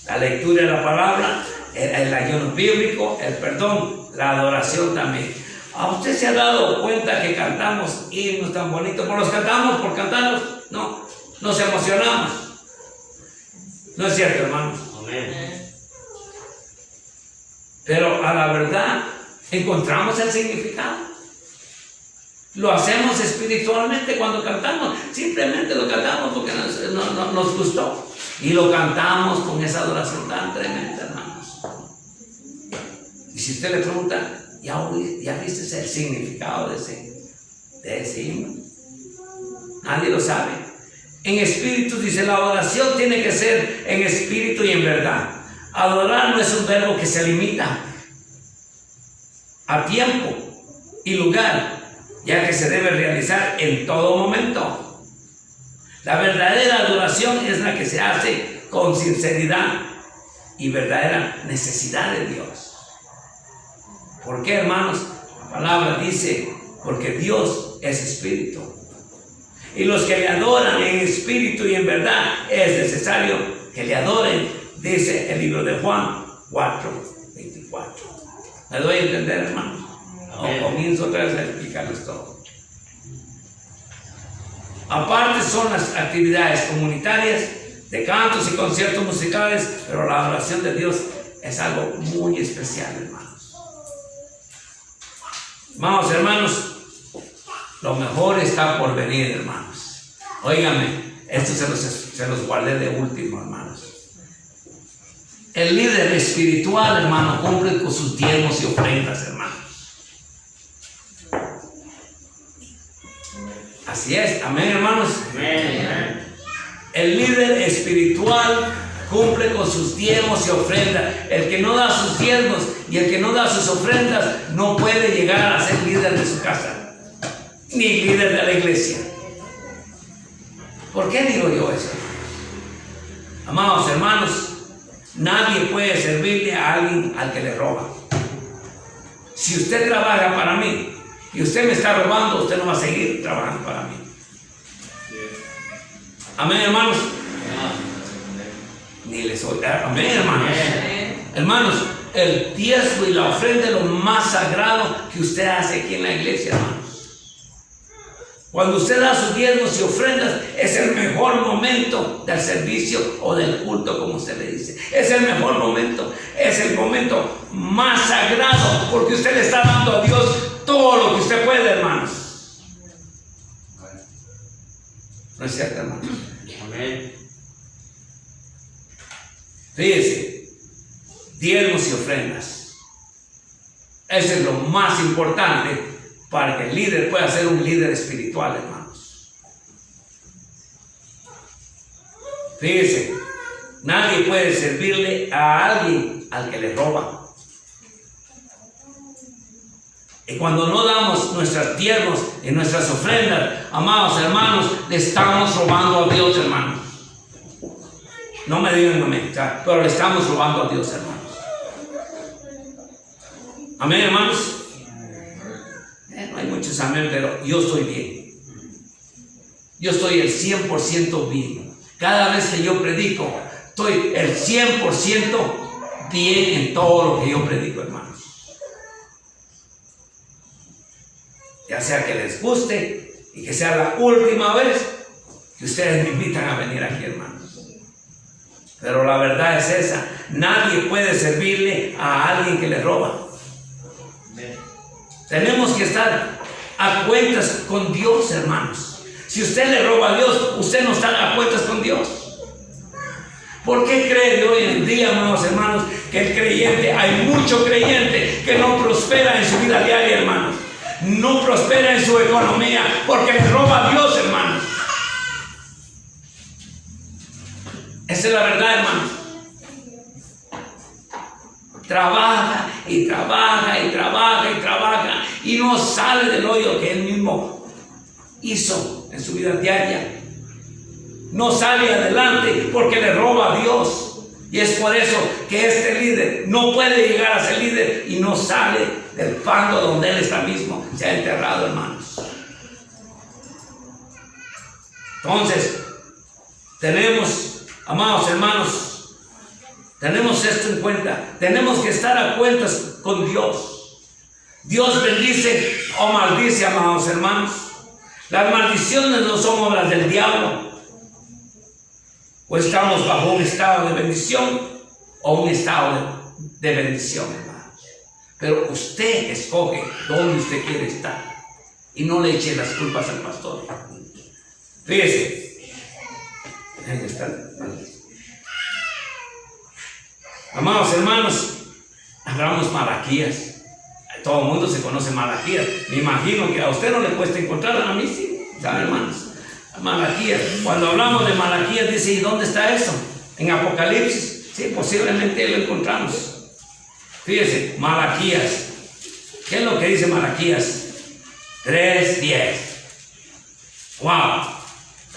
la lectura de la palabra, el ayuno bíblico, el perdón, la adoración también. ¿A usted se ha dado cuenta que cantamos himnos tan bonitos? ¿Por los cantamos? ¿Por cantarlos? No, nos emocionamos. ¿No es cierto, hermanos? Amén. Pero a la verdad encontramos el significado. Lo hacemos espiritualmente cuando cantamos. Simplemente lo cantamos porque nos gustó. Y lo cantamos con esa adoración tan tremenda, hermanos. Y si usted le pregunta, ¿ya viste el significado de ese himno? Nadie lo sabe. En espíritu, dice, la adoración tiene que ser en espíritu y en verdad. Adorar no es un verbo que se limita a tiempo y lugar, ya que se debe realizar en todo momento. La verdadera adoración es la que se hace con sinceridad y verdadera necesidad de Dios. ¿Por qué, hermanos? La palabra dice, porque Dios es espíritu. Y los que le adoran en espíritu y en verdad, es necesario que le adoren, dice el libro de Juan 4, 24. ¿Me doy a entender, hermano? O comienzo otra vez a explicarles todo. Aparte son las actividades comunitarias de cantos y conciertos musicales, pero la adoración de Dios es algo muy especial, hermanos. Amados hermanos, lo mejor está por venir, hermanos. Óigame, esto se los guardé de último, hermanos. El líder espiritual, hermano, cumple con sus diezmos y ofrendas, hermanos. Así es, amén, hermanos. Amén. El líder espiritual cumple con sus diezmos y ofrendas. El que no da sus diezmos y el que no da sus ofrendas no puede llegar a ser líder de su casa, ni líder de la iglesia. ¿Por qué digo yo eso? Amados hermanos, nadie puede servirle a alguien al que le roba. Si usted trabaja para mí y usted me está robando, usted no va a seguir trabajando para mí. Amén, hermanos. Ni les oigo. Amén, hermanos. Hermanos, el diezmo y la ofrenda es lo más sagrado que usted hace aquí en la iglesia, hermanos. Cuando usted da sus diezmos y ofrendas, es el mejor momento del servicio o del culto, como usted le dice. Es el mejor momento, es el momento más sagrado, porque usted le está dando a Dios todo lo que usted puede, hermanos. ¿No es cierto, hermanos? Amén. Fíjese, diezmos y ofrendas. Eso es lo más importante para que el líder pueda ser un líder espiritual, hermanos. Fíjese, nadie puede servirle a alguien al que le roba. Y cuando no damos nuestros diezmos y nuestras ofrendas, amados hermanos, le estamos robando a Dios, hermanos. No me digan amén, pero le estamos robando a Dios, hermanos. Amén, hermanos. No hay muchos amén, pero yo estoy bien. Yo estoy el 100% bien. Cada vez que yo predico, estoy el 100% bien en todo lo que yo predico, hermanos. Ya sea que les guste y que sea la última vez que ustedes me invitan a venir aquí, hermanos. Pero la verdad es esa: nadie puede servirle a alguien que le roba. Tenemos que estar a cuentas con Dios, hermanos. Si usted le roba a Dios, usted no está a cuentas con Dios. ¿Por qué cree de hoy en día, amados hermanos, que el creyente, hay mucho creyente que no prospera en su vida diaria, hermanos? No prospera en su economía porque le roba a Dios, hermanos. Esa es la verdad, hermanos. Trabaja y trabaja y trabaja y trabaja y no sale del hoyo que él mismo hizo en su vida diaria. No sale adelante porque le roba a Dios. Y es por eso que este líder no puede llegar a ser líder y no sale del fango donde él está mismo. Se ha enterrado, hermanos. Entonces, tenemos, amados hermanos, tenemos esto en cuenta. Tenemos que estar a cuentas con Dios. Dios bendice o maldice, amados hermanos. Las maldiciones no son obras del diablo. O estamos bajo un estado de bendición o un estado de bendición, hermanos. Pero usted escoge dónde usted quiere estar y no le eche las culpas al pastor. Fíjese. Ahí está. Amados hermanos, hablamos Malaquías. Todo el mundo se conoce Malaquías. Me imagino que a usted no le cuesta encontrar, a mí sí, ¿saben, hermanos? Malaquías. Cuando hablamos de Malaquías, dice, ¿y dónde está eso? En Apocalipsis. Sí, posiblemente lo encontramos. Fíjese, Malaquías. ¿Qué es lo que dice Malaquías? 3:10. ¡Wow!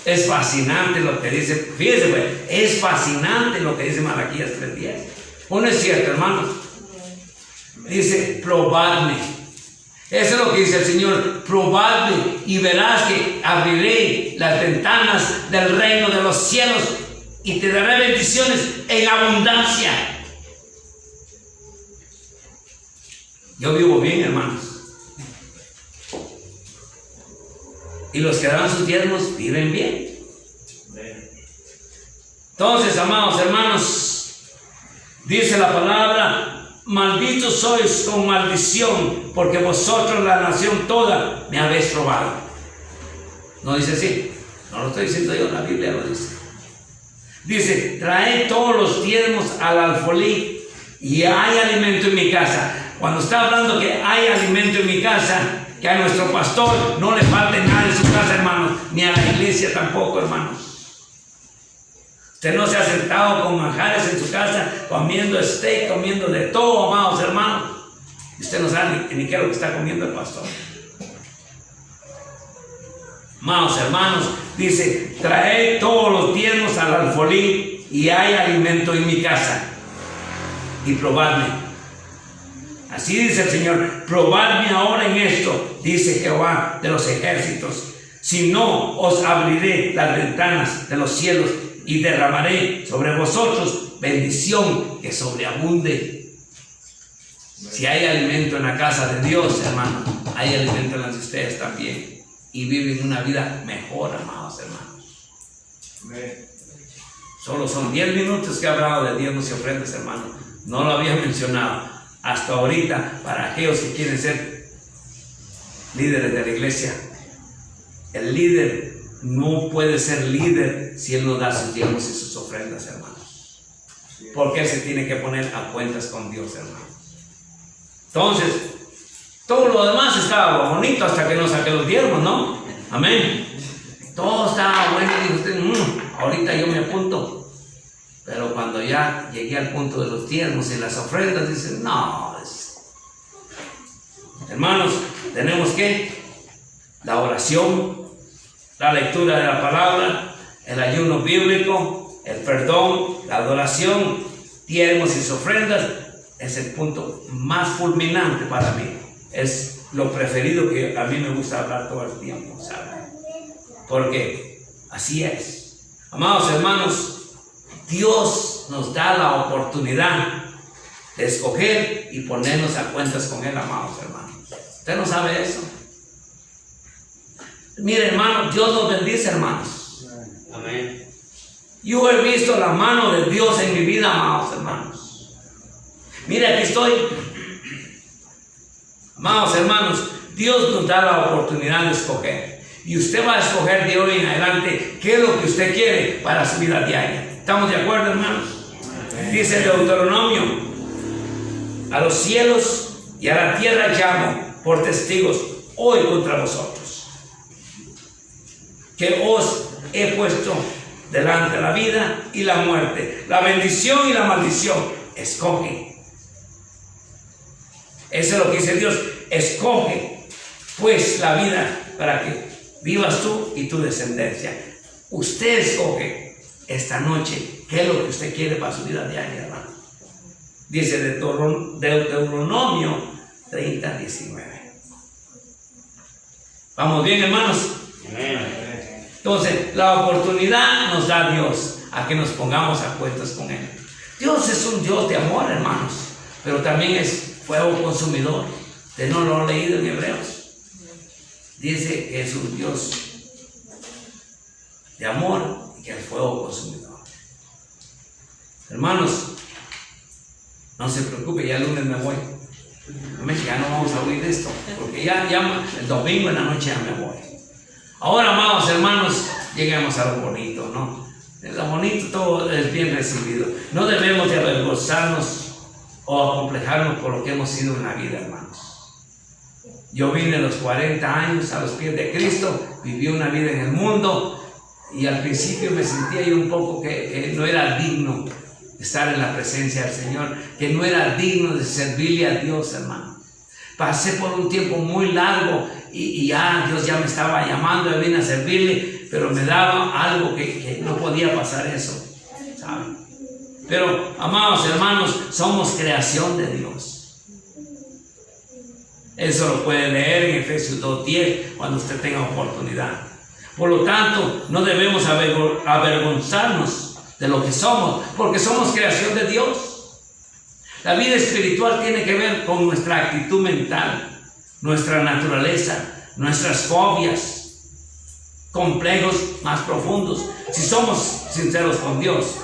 Es fascinante lo que dice. Fíjese, pues, es fascinante lo que dice Malaquías 3:10. ¿No es cierto, hermanos? Dice, probadme. Eso es lo que dice el Señor: probadme y verás que abriré las ventanas del reino de los cielos y te daré bendiciones en abundancia. Yo vivo bien, hermanos. Y los que dan sus diezmos viven bien. Entonces, amados hermanos, dice la palabra: malditos sois con maldición, porque vosotros, la nación toda, me habéis robado. ¿No dice así? No lo estoy diciendo yo, la Biblia lo dice. Dice: traed todos los diezmos al alfolí y hay alimento en mi casa. Cuando está hablando que hay alimento en mi casa, que a nuestro pastor no le falte nada en su casa, hermanos, ni a la iglesia tampoco, hermanos. Usted no se ha sentado con manjares en su casa, comiendo steak, comiendo de todo, amados hermanos. Y usted no sabe ni qué es lo que está comiendo el pastor. Amados hermanos, dice: traed todos los diezmos al alfolí y hay alimento en mi casa. Y probadme. Así dice el Señor: probadme ahora en esto, dice Jehová de los ejércitos. Si no, os abriré las ventanas de los cielos y derramaré sobre vosotros bendición que sobreabunde. Si hay alimento en la casa de Dios, hermano, hay alimento en las de ustedes también. Y viven una vida mejor, amados hermanos. Solo son 10 minutos que he hablado de diezmos y ofrendas, hermano. No lo había mencionado hasta ahorita para aquellos que quieren ser líderes de la iglesia. El líder no puede ser líder si él no da sus diezmos y sus ofrendas, hermanos. Porque él se tiene que poner a cuentas con Dios, hermanos. Entonces, todo lo demás estaba bonito hasta que no saqué los diezmos, ¿no? Amén. Todo estaba bueno y dijo usted: ahorita yo me apunto. Pero cuando ya llegué al punto de los diezmos y las ofrendas, dicen: no. Hermanos, tenemos que la oración, la lectura de la palabra, el ayuno bíblico, el perdón, la adoración, diezmos y ofrendas. Es el punto más fulminante para mí. Es lo preferido que a mí me gusta hablar todo el tiempo, ¿saben? Porque así es. Amados hermanos, Dios nos da la oportunidad de escoger y ponernos a cuentas con Él, amados hermanos. ¿Usted no sabe eso? Mire, hermano, Dios nos bendice, hermanos. Amén. Yo he visto la mano de Dios en mi vida, amados hermanos. Mire, aquí estoy. Amados hermanos, Dios nos da la oportunidad de escoger. Y usted va a escoger de hoy en adelante qué es lo que usted quiere para su vida diaria. ¿Estamos de acuerdo, hermanos? Dice Deuteronomio: a los cielos y a la tierra llamo por testigos hoy contra vosotros, que os he puesto delante la vida y la muerte, la bendición y la maldición. Escoge. Eso es lo que dice Dios: escoge pues la vida para que vivas tú y tu descendencia. Usted escoge esta noche qué es lo que usted quiere para su vida diaria, hermano. Dice Deuteronomio 30:19. ¿Vamos bien, hermanos? Amén. Entonces, la oportunidad nos da Dios a que nos pongamos a cuentas con Él. Dios es un Dios de amor, hermanos, pero también es fuego consumidor. ¿Usted no lo ha leído en Hebreos? Dice que es un Dios de amor y que es fuego consumidor. Hermanos, no se preocupe, ya el lunes me voy. Ya no vamos a oír esto, porque ya el domingo en la noche ya me voy. Ahora, amados hermanos, lleguemos a lo bonito, ¿no? Lo bonito todo es bien recibido. No debemos de avergonzarnos o acomplejarnos por lo que hemos sido en la vida, hermanos. Yo vine a los 40 años a los pies de Cristo, viví una vida en el mundo y al principio me sentía yo un poco que no era digno de estar en la presencia del Señor, que no era digno de servirle a Dios, hermano. Pasé por un tiempo muy largo y ya Dios ya me estaba llamando, yo vine a servirle, pero me daba algo que no podía pasar eso, ¿saben? Pero, amados hermanos, somos creación de Dios. Eso lo puede leer en Efesios 2:10 cuando usted tenga oportunidad. Por lo tanto, no debemos avergonzarnos de lo que somos, porque somos creación de Dios. La vida espiritual tiene que ver con nuestra actitud mental, nuestra naturaleza, nuestras fobias, complejos más profundos. Si somos sinceros con Dios,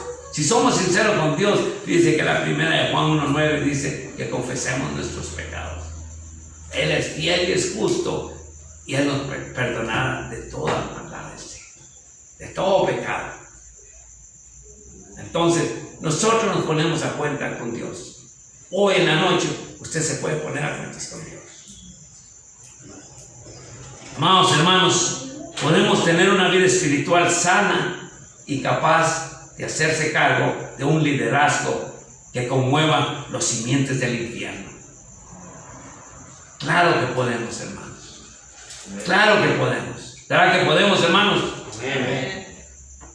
dice que la primera de Juan 1:9 dice que confesemos nuestros pecados. Él es fiel y es justo y Él nos perdonará de toda maldad, de todo pecado. Entonces, nosotros nos ponemos a cuenta con Dios. Hoy en la noche, usted se puede poner a cuentas con Dios. Amados hermanos, podemos tener una vida espiritual sana y capaz de hacerse cargo de un liderazgo que conmueva los cimientos del infierno. Claro que podemos, hermanos. Claro que podemos. ¿Verdad que podemos, hermanos?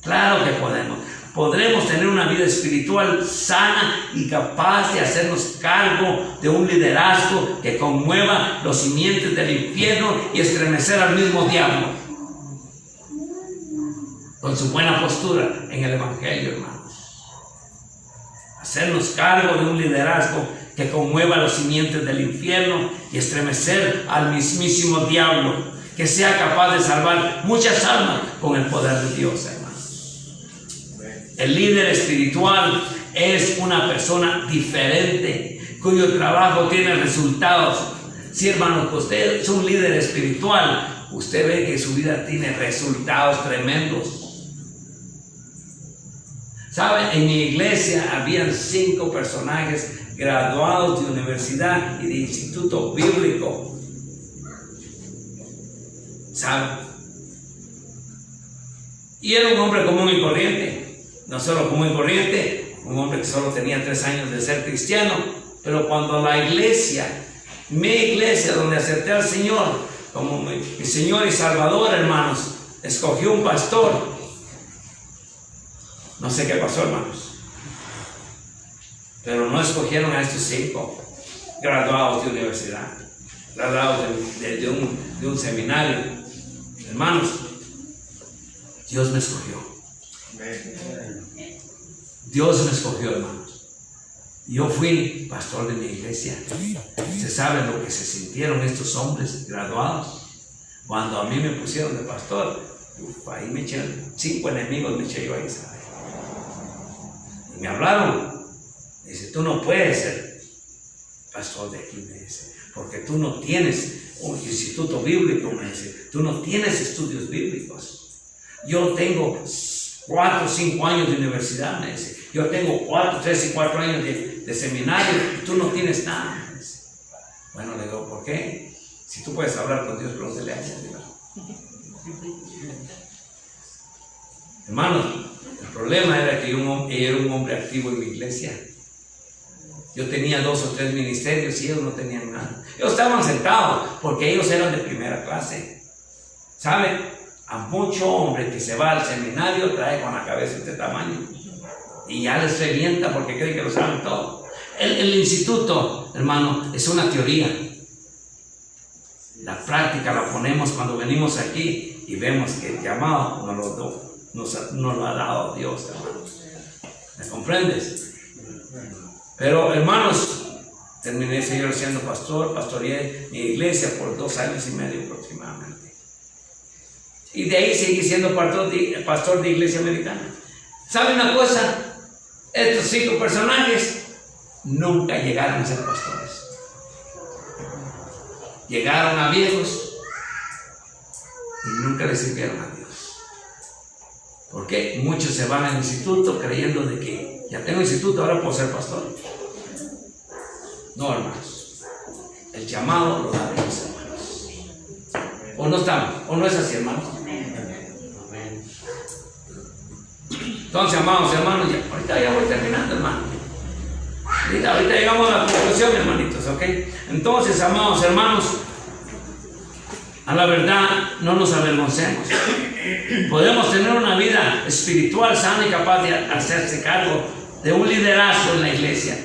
Claro que podemos. Podremos tener una vida espiritual sana y capaz de hacernos cargo de un liderazgo que conmueva los cimientos del infierno y estremecer al mismo diablo con su buena postura en el Evangelio, hermanos. Hacernos cargo de un liderazgo que conmueva los cimientos del infierno y estremecer al mismísimo diablo, que sea capaz de salvar muchas almas con el poder de Dios, hermanos. El líder espiritual es una persona diferente, cuyo trabajo tiene resultados. Si, hermano, que usted es un líder espiritual, usted ve que su vida tiene resultados tremendos. ¿Saben? En mi iglesia habían 5 personajes graduados de universidad y de instituto bíblico. ¿Saben? Y era un hombre común y corriente. No solo común y corriente, un hombre que solo tenía 3 años de ser cristiano, pero cuando la iglesia, mi iglesia donde acepté al Señor como mi Señor y Salvador, hermanos, escogió un pastor, no sé qué pasó, hermanos, pero no escogieron a estos 5 graduados de universidad, graduados de un seminario. Hermanos, Dios me escogió. Dios me escogió, hermanos. Yo fui pastor de mi iglesia. ¿Se sabe lo que se sintieron estos hombres graduados? Cuando a mí me pusieron de pastor, ahí me echaron 5 enemigos, me eché yo ahí, ¿sabe? Y me hablaron. Dice, tú no puedes ser pastor de aquí, me dice, porque tú no tienes un instituto bíblico, me dice, tú no tienes estudios bíblicos. Yo tengo 4 o 5 años de universidad, me dice. Yo tengo 3 y 4 años de seminario y tú no tienes nada, me dice. Bueno, le digo, ¿por qué? Si tú puedes hablar con Dios, pregúntale a Él. Hermanos, el problema era que yo era un hombre activo en mi iglesia. Yo tenía 2 o 3 ministerios y ellos no tenían nada. Ellos estaban sentados porque ellos eran de primera clase. ¿Sabe? A mucho hombre que se va al seminario trae con la cabeza de este tamaño y ya les revienta porque creen que lo saben todo. El instituto, hermano, es una teoría. La práctica la ponemos cuando venimos aquí y vemos que el llamado nos lo ha dado Dios, hermanos. ¿Me comprendes? Pero, hermanos, terminé yo siendo pastor, pastoreé mi iglesia por 2 años y medio aproximadamente. Y de ahí seguí siendo pastor de iglesia americana. ¿Sabe una cosa? Estos 5 personajes nunca llegaron a ser pastores. Llegaron a viejos y nunca le sirvieron a Dios. Porque muchos se van al instituto creyendo de que ya tengo instituto, ahora puedo ser pastor. No, hermanos. El llamado lo da Dios, hermanos. ¿O no estamos? ¿O no es así, hermanos? Entonces, amados hermanos, ahorita ya voy terminando, hermano. Ahorita llegamos a la conclusión, hermanitos, ¿ok? Entonces, amados hermanos, a la verdad no nos avergoncemos. Podemos tener una vida espiritual sana y capaz de hacerse cargo de un liderazgo en la iglesia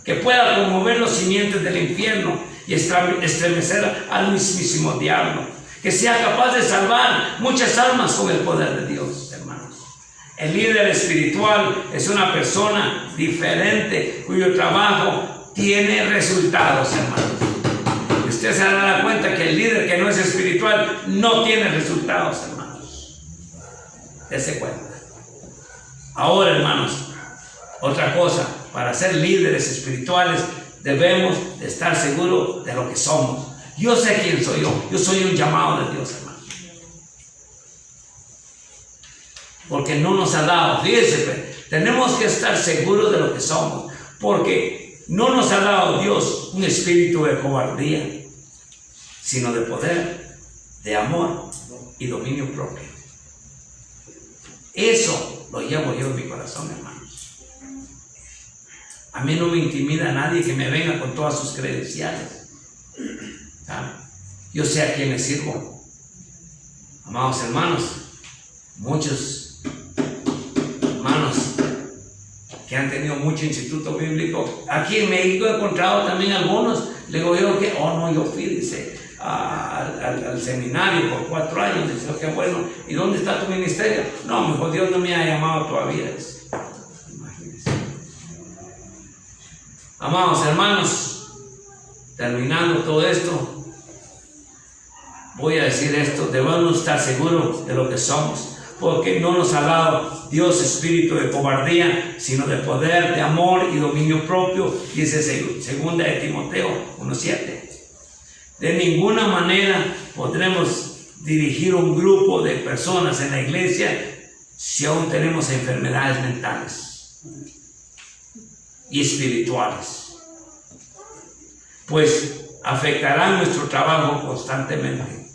que pueda conmover los cimientos del infierno y estremecer al mismísimo diablo, que sea capaz de salvar muchas almas con el poder de Dios, hermanos. El líder espiritual es una persona diferente cuyo trabajo tiene resultados, hermanos. Y usted se dará cuenta que el líder que no es espiritual no tiene resultados, hermanos. Dese cuenta. Ahora, hermanos, otra cosa, para ser líderes espirituales debemos de estar seguros de lo que somos. Yo sé quién soy yo soy un llamado de Dios, hermano. Porque no nos ha dado, fíjense, tenemos que estar seguros de lo que somos, porque no nos ha dado Dios un espíritu de cobardía, sino de poder, de amor y dominio propio. Eso lo llevo yo en mi corazón, hermanos. A mí no me intimida a nadie que me venga con todas sus credenciales. ¿Sabe? Yo sé a quién le sirvo. Amados hermanos, muchos hermanos que han tenido mucho instituto bíblico, aquí en México he encontrado también algunos. Le digo yo que, no, yo fui, dice, al seminario por 4 años. Dice, qué bueno, ¿y dónde está tu ministerio? No, mejor Dios no me ha llamado todavía. Dice. Imagínense. Amados hermanos, terminando todo esto, voy a decir esto: debemos estar seguros de lo que somos, porque no nos ha dado Dios espíritu de cobardía, sino de poder, de amor y dominio propio. Dice 2 de Timoteo 1:7. De ninguna manera podremos dirigir un grupo de personas en la iglesia si aún tenemos enfermedades mentales y espirituales, pues afectarán nuestro trabajo constantemente.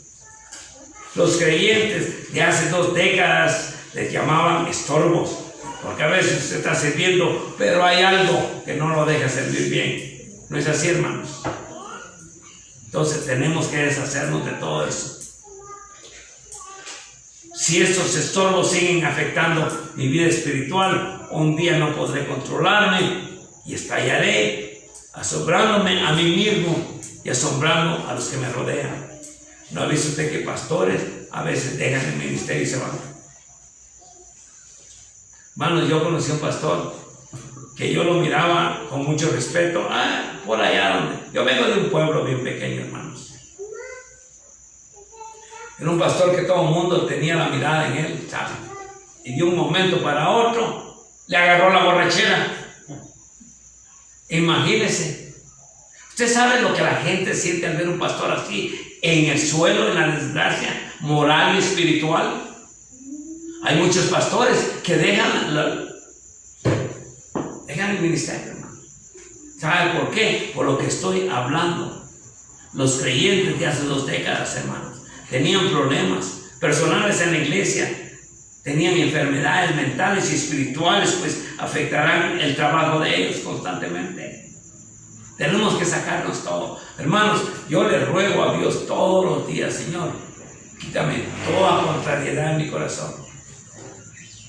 Los creyentes de hace 2 décadas les llamaban estorbos, porque a veces usted está sirviendo, pero hay algo que no lo deja servir bien. ¿No es así, hermanos? Entonces tenemos que deshacernos de todo eso. Si estos estorbos siguen afectando mi vida espiritual, un día no podré controlarme y estallaré, asombrándome a mí mismo y asombrando a los que me rodean. ¿No ha visto usted que pastores a veces dejan el ministerio y se van? Hermanos, yo conocí a un pastor que yo lo miraba con mucho respeto, por allá donde yo vengo, de un pueblo bien pequeño, hermanos. Era un pastor que todo el mundo tenía la mirada en él, ¿sabe? Y de un momento para otro le agarró la borrachera. Imagínese. Usted sabe lo que la gente siente al ver un pastor así, en el suelo, en la desgracia moral y espiritual. Hay muchos pastores que dejan el ministerio, hermano. ¿Sabe por qué? Por lo que estoy hablando. Los creyentes de hace 2 décadas, hermanos, tenían problemas personales en la iglesia, tenían enfermedades mentales y espirituales, pues afectarán el trabajo de ellos constantemente. Tenemos que sacarnos todo. Hermanos, yo le ruego a Dios todos los días: Señor, quítame toda contrariedad en mi corazón.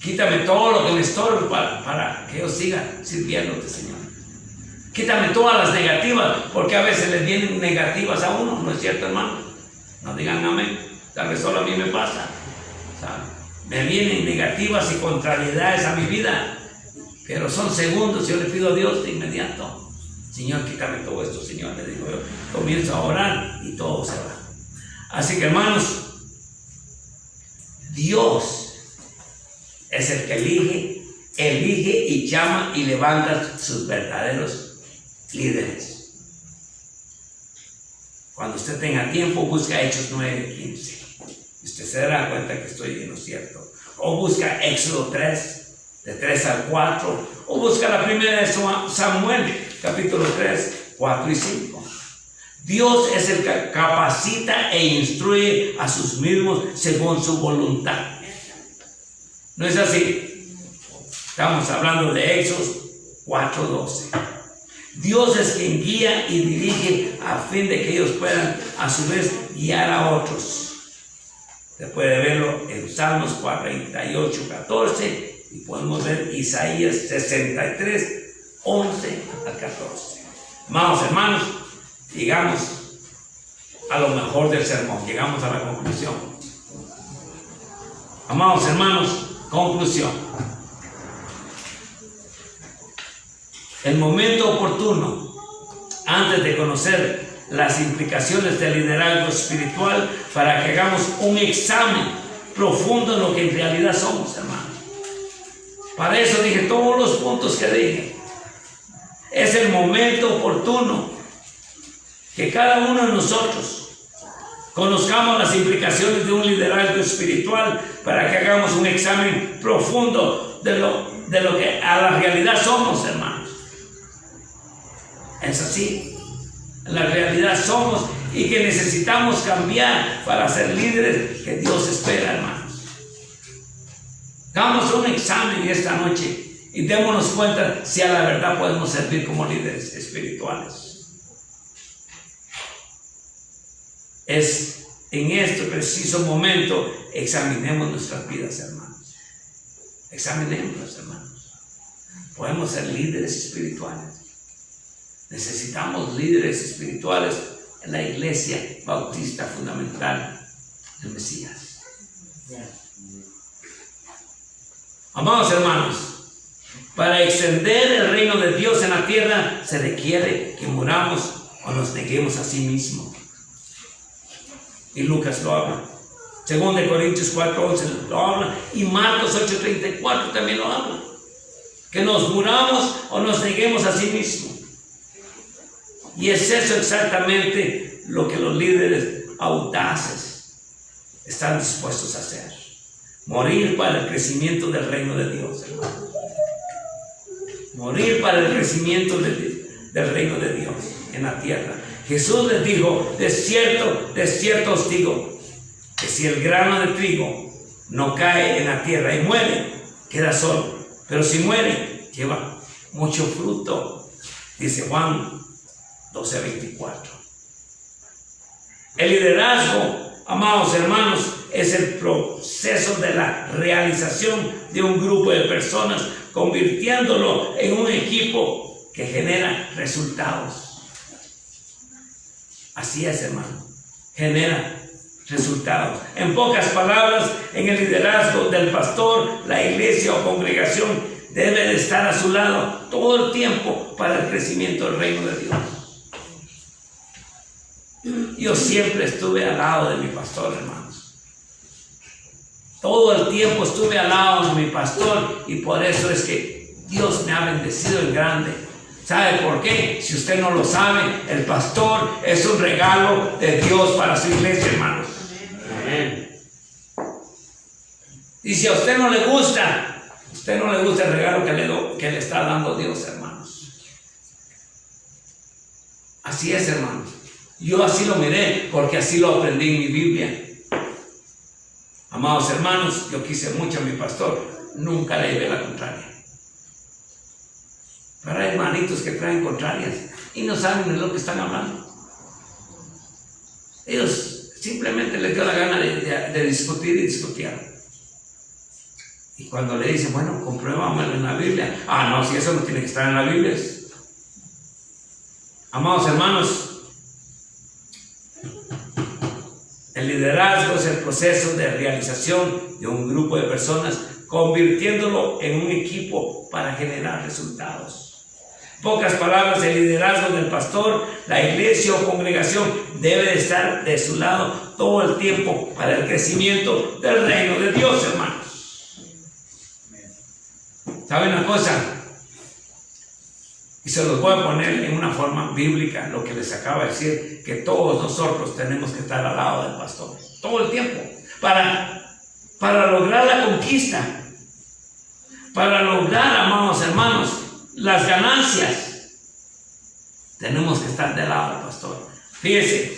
Quítame todo lo que me estorbe para que yo siga sirviéndote, Señor. Quítame todas las negativas, porque a veces les vienen negativas a uno, ¿no es cierto, hermano? No digan amén. Tal vez solo a mí me pasa, ¿sabe? Me vienen negativas y contrariedades a mi vida, pero son segundos. Yo le pido a Dios de inmediato: Señor, quítame todo esto, Señor. Le digo yo, comienzo a orar y todo se va. Así que, hermanos, Dios es el que elige y llama y levanta sus verdaderos líderes. Cuando usted tenga tiempo, busca Hechos 9:15. Usted se dará cuenta que estoy en lo cierto. O busca Éxodo 3, de 3 al 4. O busca la primera de Samuel, capítulo 3, 4 y 5. Dios es el que capacita e instruye a sus mismos según su voluntad. ¿No es así? Estamos hablando de Éxodo 4:12. Dios es quien guía y dirige a fin de que ellos puedan a su vez guiar a otros. Se puede verlo en Salmos 48:14 y podemos ver Isaías 63:11 al 14. Amados hermanos, llegamos a lo mejor del sermón, llegamos a la conclusión. Amados hermanos, conclusión. El momento oportuno antes de conocer las implicaciones del liderazgo espiritual, para que hagamos un examen profundo de lo que en realidad somos, hermanos. Para eso dije todos los puntos que dije. Es el momento oportuno que cada uno de nosotros conozcamos las implicaciones de un liderazgo espiritual, para que hagamos un examen profundo de lo que a la realidad somos, hermanos. Es así. En la realidad somos, y que necesitamos cambiar para ser líderes que Dios espera, hermanos. Hagamos un examen esta noche y démonos cuenta si a la verdad podemos servir como líderes espirituales. Es en este preciso momento, examinemos nuestras vidas, hermanos. Examinémoslas, hermanos. Podemos ser líderes espirituales. Necesitamos líderes espirituales en la Iglesia Bautista Fundamental del Mesías. Amados hermanos, para extender el reino de Dios en la tierra se requiere que muramos o nos neguemos a sí mismos. Y Lucas lo habla. 2 Corintios 4:11 lo habla. Y Marcos 8:34 también lo habla. Que nos muramos o nos neguemos a sí mismos. Y es eso exactamente lo que los líderes audaces están dispuestos a hacer. Morir para el crecimiento del reino de Dios, hermano. Morir para el crecimiento del reino de Dios en la tierra. Jesús les dijo: de cierto os digo, que si el grano de trigo no cae en la tierra y muere, queda solo. Pero si muere, lleva mucho fruto. Dice Juan 12:24. El liderazgo, amados hermanos, es el proceso de la realización de un grupo de personas, convirtiéndolo en un equipo que genera resultados. Así es, hermano, genera resultados. En pocas palabras, en el liderazgo del pastor, la iglesia o congregación debe de estar a su lado todo el tiempo para el crecimiento del reino de Dios. Yo siempre estuve al lado de mi pastor, hermanos. Todo el tiempo estuve al lado de mi pastor, y por eso es que Dios me ha bendecido en grande. ¿Sabe por qué? Si usted no lo sabe, el pastor es un regalo de Dios para su iglesia, hermanos. Amén. Y si a usted no le gusta el regalo que le está dando Dios, hermanos. Así es, hermanos. Yo así lo miré, porque así lo aprendí en mi Biblia. Amados hermanos, yo quise mucho a mi pastor, nunca le llevé la contraria. Pero hay hermanitos que traen contrarias y no saben de lo que están hablando. Ellos simplemente les dio la gana de discutir y discutir. Y cuando le dicen, bueno, compruébamelo en la Biblia. Ah, no, si eso no tiene que estar en la Biblia. Amados hermanos, el liderazgo es el proceso de realización de un grupo de personas, convirtiéndolo en un equipo para generar resultados. Pocas palabras, el liderazgo del pastor, la iglesia o congregación debe de estar de su lado todo el tiempo para el crecimiento del reino de Dios, hermanos. ¿Saben una cosa? Y se los voy a poner en una forma bíblica, lo que les acabo de decir, que todos nosotros tenemos que estar al lado del pastor todo el tiempo para lograr la conquista, para lograr, amados hermanos, las ganancias. Tenemos que estar del lado del pastor. Fíjense,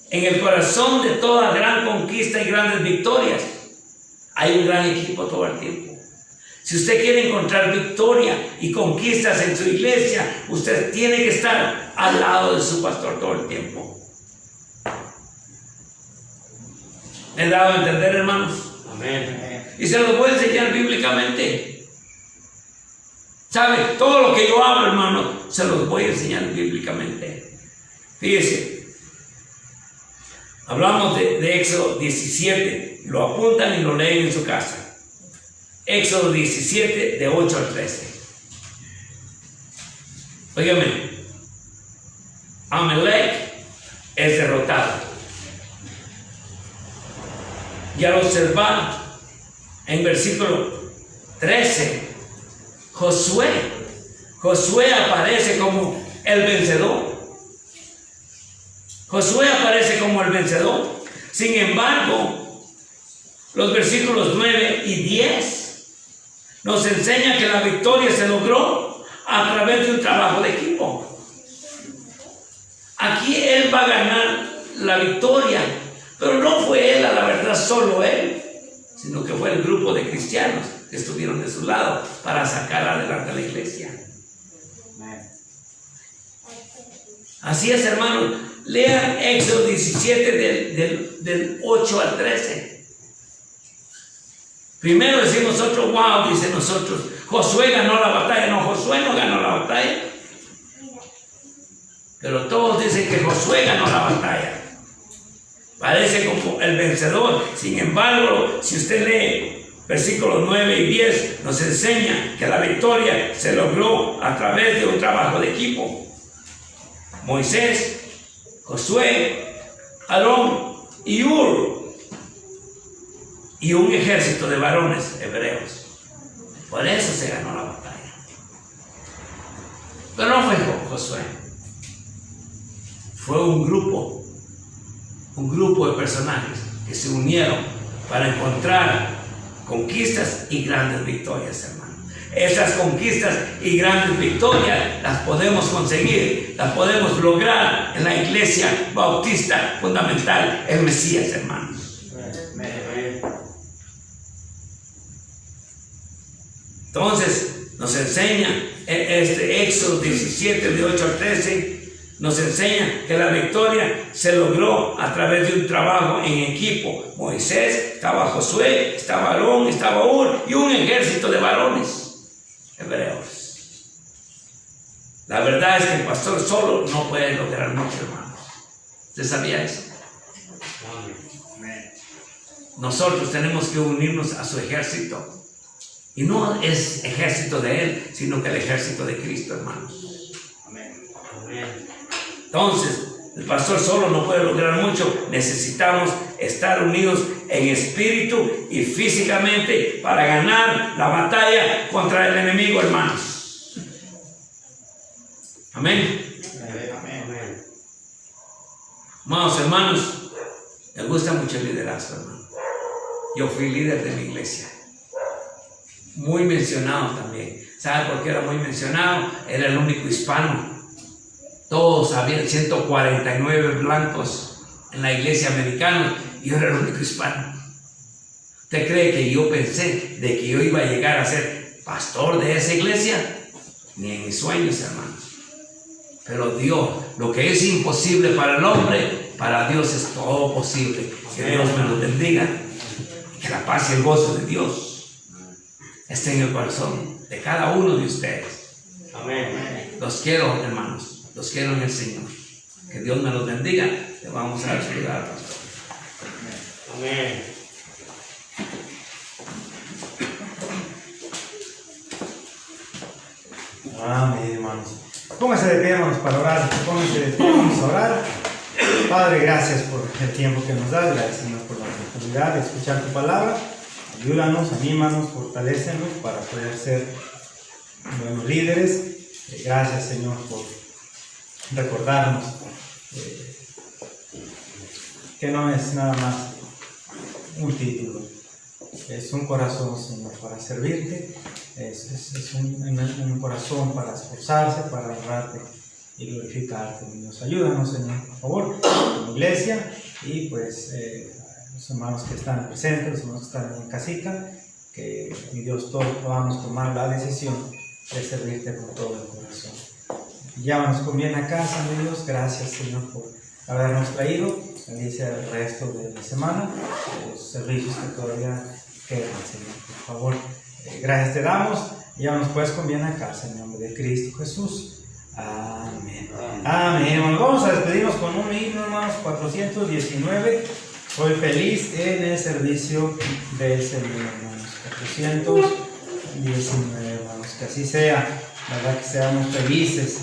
en el corazón de toda gran conquista y grandes victorias hay un gran equipo todo el tiempo. Si usted quiere encontrar victoria y conquistas en su iglesia, usted tiene que estar al lado de su pastor todo el tiempo. ¿Me he dado a entender, hermanos? Amén. Y se los voy a enseñar bíblicamente. ¿Sabe? Todo lo que yo hablo, hermano, se los voy a enseñar bíblicamente. Fíjese. Hablamos de Éxodo 17. Lo apuntan y lo leen en su casa. Éxodo 17, de 8 al 13. Óigame, Amalek es derrotado. Y al observar en versículo 13, Josué aparece como el vencedor. Josué aparece como el vencedor. Sin embargo, los versículos 9 y 10 nos enseñan que la victoria se logró a través de un trabajo de equipo. Aquí él va a ganar la victoria, pero no fue él, a la verdad, solo él, sino que fue el grupo de cristianos que estuvieron de su lado para sacar adelante a la iglesia. Así es, hermanos. Lean Éxodo 17 del 8 al 13. Primero decimos nosotros, wow, dice nosotros, Josué ganó la batalla. No, Josué no ganó la batalla. Pero todos dicen que Josué ganó la batalla. Parece como el vencedor. Sin embargo, si usted lee versículos 9 y 10, nos enseña que la victoria se logró a través de un trabajo de equipo. Moisés, Josué, Aarón y Hur, y un ejército de varones hebreos. Por eso se ganó la batalla. Pero no fue Josué. Fue un grupo de personajes que se unieron para encontrar conquistas y grandes victorias, hermano. Esas conquistas y grandes victorias las podemos conseguir, las podemos lograr en la Iglesia Bautista Fundamental, el Mesías, hermanos. Entonces, nos enseña este Éxodo 17, de 8 al 13, nos enseña que la victoria se logró a través de un trabajo en equipo. Moisés, estaba Josué, estaba Aarón, estaba Hur y un ejército de varones hebreos. La verdad es que el pastor solo no puede lograr mucho, hermanos. ¿Usted sabía eso? Nosotros tenemos que unirnos a su ejército. Y no es ejército de él, sino que el ejército de Cristo, hermanos. Entonces, el pastor solo no puede lograr mucho. Necesitamos estar unidos en espíritu y físicamente para ganar la batalla contra el enemigo, hermanos. Amén. Amados hermanos, me gusta mucho el liderazgo, hermano. Yo fui líder de mi iglesia. Muy mencionado también. ¿Sabe por qué era muy mencionado? Era el único hispano. Todos habían 149 blancos en la iglesia americana y yo era el único hispano. ¿Usted cree que yo pensé de que yo iba a llegar a ser pastor de esa iglesia? Ni en mis sueños, hermanos. Pero Dios, lo que es imposible para el hombre, para Dios es todo posible. Que Dios me lo bendiga. Y que la paz y el gozo de Dios esté en el corazón de cada uno de ustedes. Amén. Los quiero, hermanos. Los quiero en el Señor. Que Dios me los bendiga. Le vamos a saludar, pastor. Amén. Amén, hermanos. Pónganse de pie, hermanos, para orar. Pónganse de pie, vamos a orar. Padre, gracias por el tiempo que nos das. Gracias, Señor, por la oportunidad de escuchar tu palabra. Ayúdanos, anímanos, fortalécenos para poder ser buenos líderes. Gracias, Señor, por recordarnos que no es nada más un título, es un corazón, Señor, para servirte, es un corazón para esforzarse, para honrarte y glorificarte. Dios, ayúdanos, Señor, por favor, en la iglesia y pues los hermanos que están presentes, los hermanos que están en casita, que mi Dios, todos podamos tomar la decisión de servirte con todo el corazón. Llámanos con bien a casa, mi Dios. Gracias, Señor, por habernos traído. Bendice el resto de la semana, los servicios que todavía quedan, Señor, por favor. Gracias te damos. Llámanos pues con bien a casa, en nombre de Cristo Jesús. Amén. Amén, hermanos. Vamos a despedirnos con un himno, hermanos, 419. Soy feliz en el servicio del Señor, hermanos. 419, hermanos. Que así sea, ¿verdad? Que seamos felices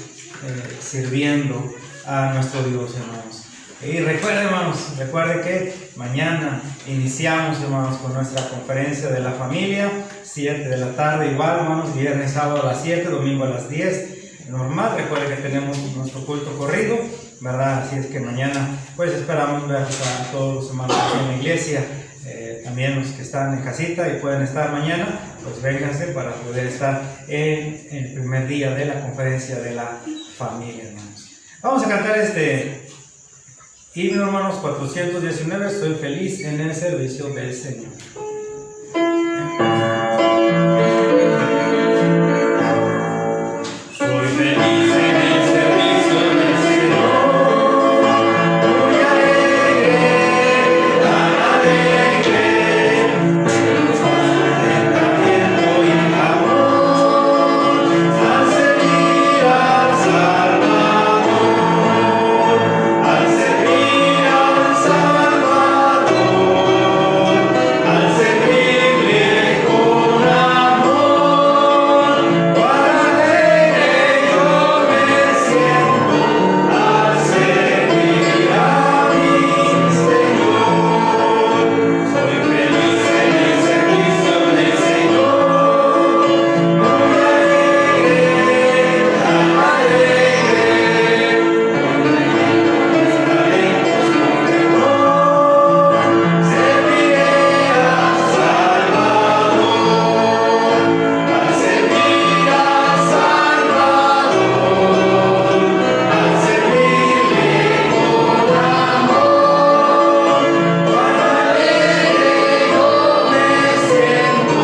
sirviendo a nuestro Dios, hermanos. Y recuerden, hermanos, que mañana iniciamos, hermanos, con nuestra conferencia de la familia, 7 de la tarde igual, hermanos, viernes, sábado a las 7, domingo a las 10, normal. Recuerden que tenemos nuestro culto corrido, ¿verdad? Así es que mañana, pues esperamos ver a todos los hermanos en la iglesia, también los que están en casita y pueden estar mañana, pues vénganse para poder estar en el primer día de la conferencia de la familia, hermanos. Vamos a cantar este himno, hermanos, 419, estoy feliz en el servicio del Señor. Soy feliz en el servicio del Señor, muy alegre, tan alegre, contentamiento y amor, al servir al Salvador, al servir al Salvador, al servirle con amor, cuán alegre yo me siento al servir a mi Señor. Soy feliz en el servicio del Señor, muy alegre, tan alegre, mis talentos con temor, serviré al Salvador, al servir al Salvador, al servirle con amor, cuán alegre yo me siento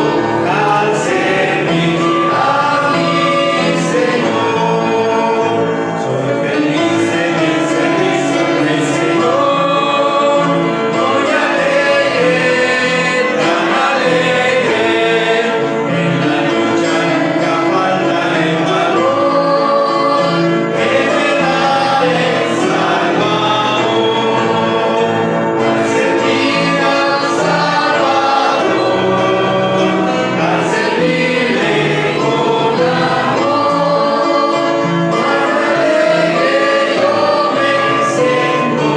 al servir a mi Señor. Soy feliz en el servicio del Señor, muy alegre, tan alegre, en la lucha nunca falta el valor que me da el Salvador, al servir al Salvador, al servirle con amor, cuán alegre yo me siento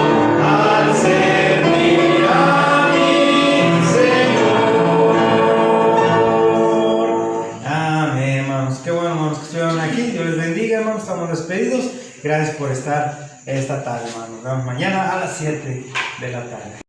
al servir a mi Señor. Amén, hermanos. Qué bueno, hermanos, que estuvieron aquí. Dios les bendiga, hermanos. Estamos despedidos. Gracias por estar esta tarde, hermanos. Nos vemos mañana a las 7 de la tarde.